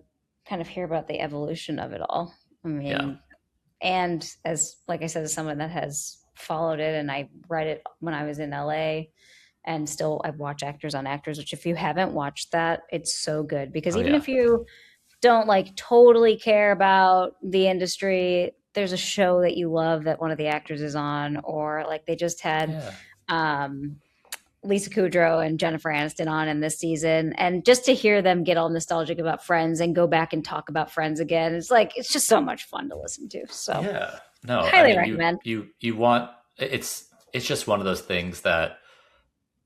kind of hear about the evolution of it all. I mean, Yeah. and as like I said, as someone that has followed it, and I read it when I was in LA, and still I watch Actors on Actors, which if you haven't watched that, it's so good because Oh, even yeah. if you don't like totally care about the industry, there's a show that you love that one of the actors is on, or like they just had Yeah. Lisa Kudrow and Jennifer Aniston on in this season, and just to hear them get all nostalgic about Friends and go back and talk about Friends again, it's just so much fun to listen to. So Yeah. No, I highly mean, recommend. you want, it's just one of those things that,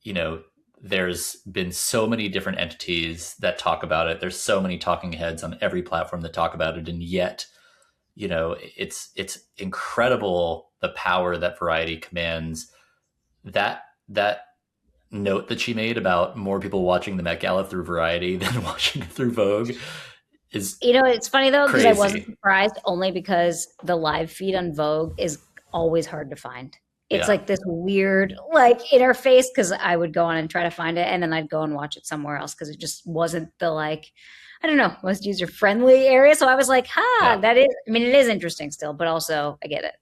you know, there's been so many different entities that talk about it. There's so many talking heads on every platform that talk about it. And yet, you know, it's incredible the power that Variety commands. That note that she made about more people watching the Met Gala through Variety than watching it through Vogue is, You know, it's funny though, because I wasn't crazy. surprised only because the live feed on Vogue is always hard to find. It's Yeah. like this weird like interface because I would go on and try to find it and then I'd go and watch it somewhere else because it just wasn't the like, I don't know, most user friendly area. So I was like, Yeah. that is, I mean, it is interesting still, but also I get it.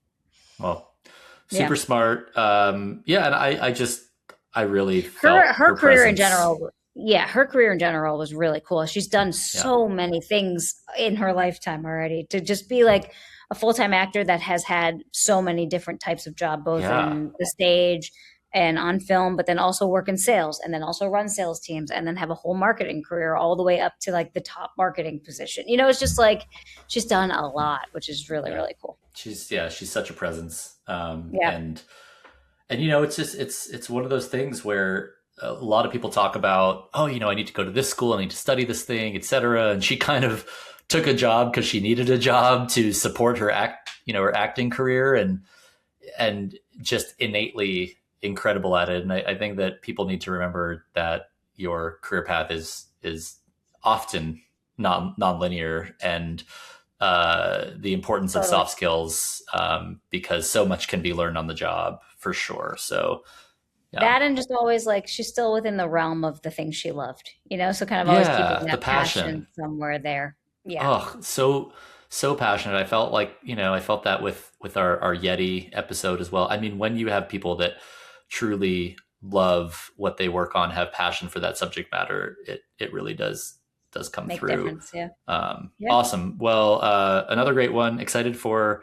Well, Yeah. super smart. Yeah, and I really felt Her career in presence. general, yeah, her career in general was really cool. She's done so many things in her lifetime already. To just be like a full-time actor that has had so many different types of job, both Yeah. in the stage and on film, but then also work in sales and then also run sales teams and then have a whole marketing career all the way up to like the top marketing position. You know, it's just like she's done a lot, which is really, really cool. She's such a presence. Yeah. And you know, it's just it's one of those things where a lot of people talk about, oh, you know, I need to go to this school, I need to study this thing, etc. And she kind of took a job because she needed a job to support her her acting career, and just innately incredible at it. And I think that people need to remember that your career path is often non-linear, and the importance of Totally. soft skills, because so much can be learned on the job for sure. So yeah. That and just always like she's still within the realm of the things she loved, you know, so kind of always Yeah, keeping the that passion passion. somewhere there. Yeah. Oh, so passionate. I felt like, you know, I felt that with our Yeti episode as well. I mean, when you have people that truly love what they work on, have passion for that subject matter, it really does come Make through. difference. Yeah. Yeah. Awesome. Well, another great one. Excited for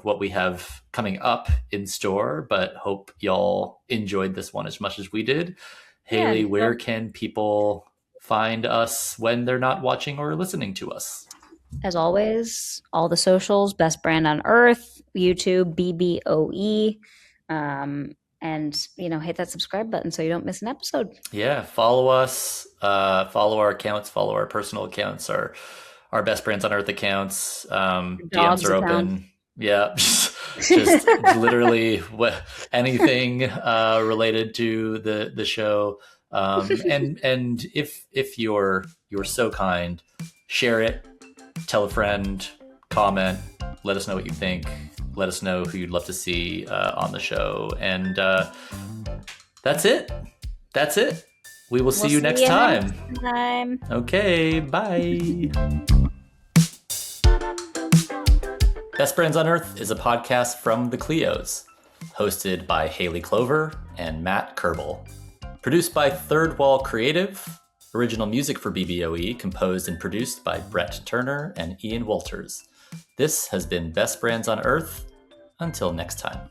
what we have coming up in store, but hope y'all enjoyed this one as much as we did. Hayley, Yeah, where well- can people find us when they're not watching or listening to us? As always, all the socials, Best Brand on Earth, YouTube, BBOE, and hit that subscribe button so you don't miss an episode. Yeah, follow us, follow our accounts, follow our personal accounts, our Best Brands on Earth accounts. DMs are open. Yeah, just literally anything related to the show. And if you're so kind, share it, tell a friend, comment, let us know what you think, let us know who you'd love to see on the show, and that's it. We will see you next time. Okay, bye. Best Brands on Earth is a podcast from the Cleos, hosted by Hayley Clover and Matt Kerbel. Produced by Third Wall Creative. Original music for BBOE composed and produced by Brett Turner and Ian Walters. This has been Best Brands on Earth. Until next time.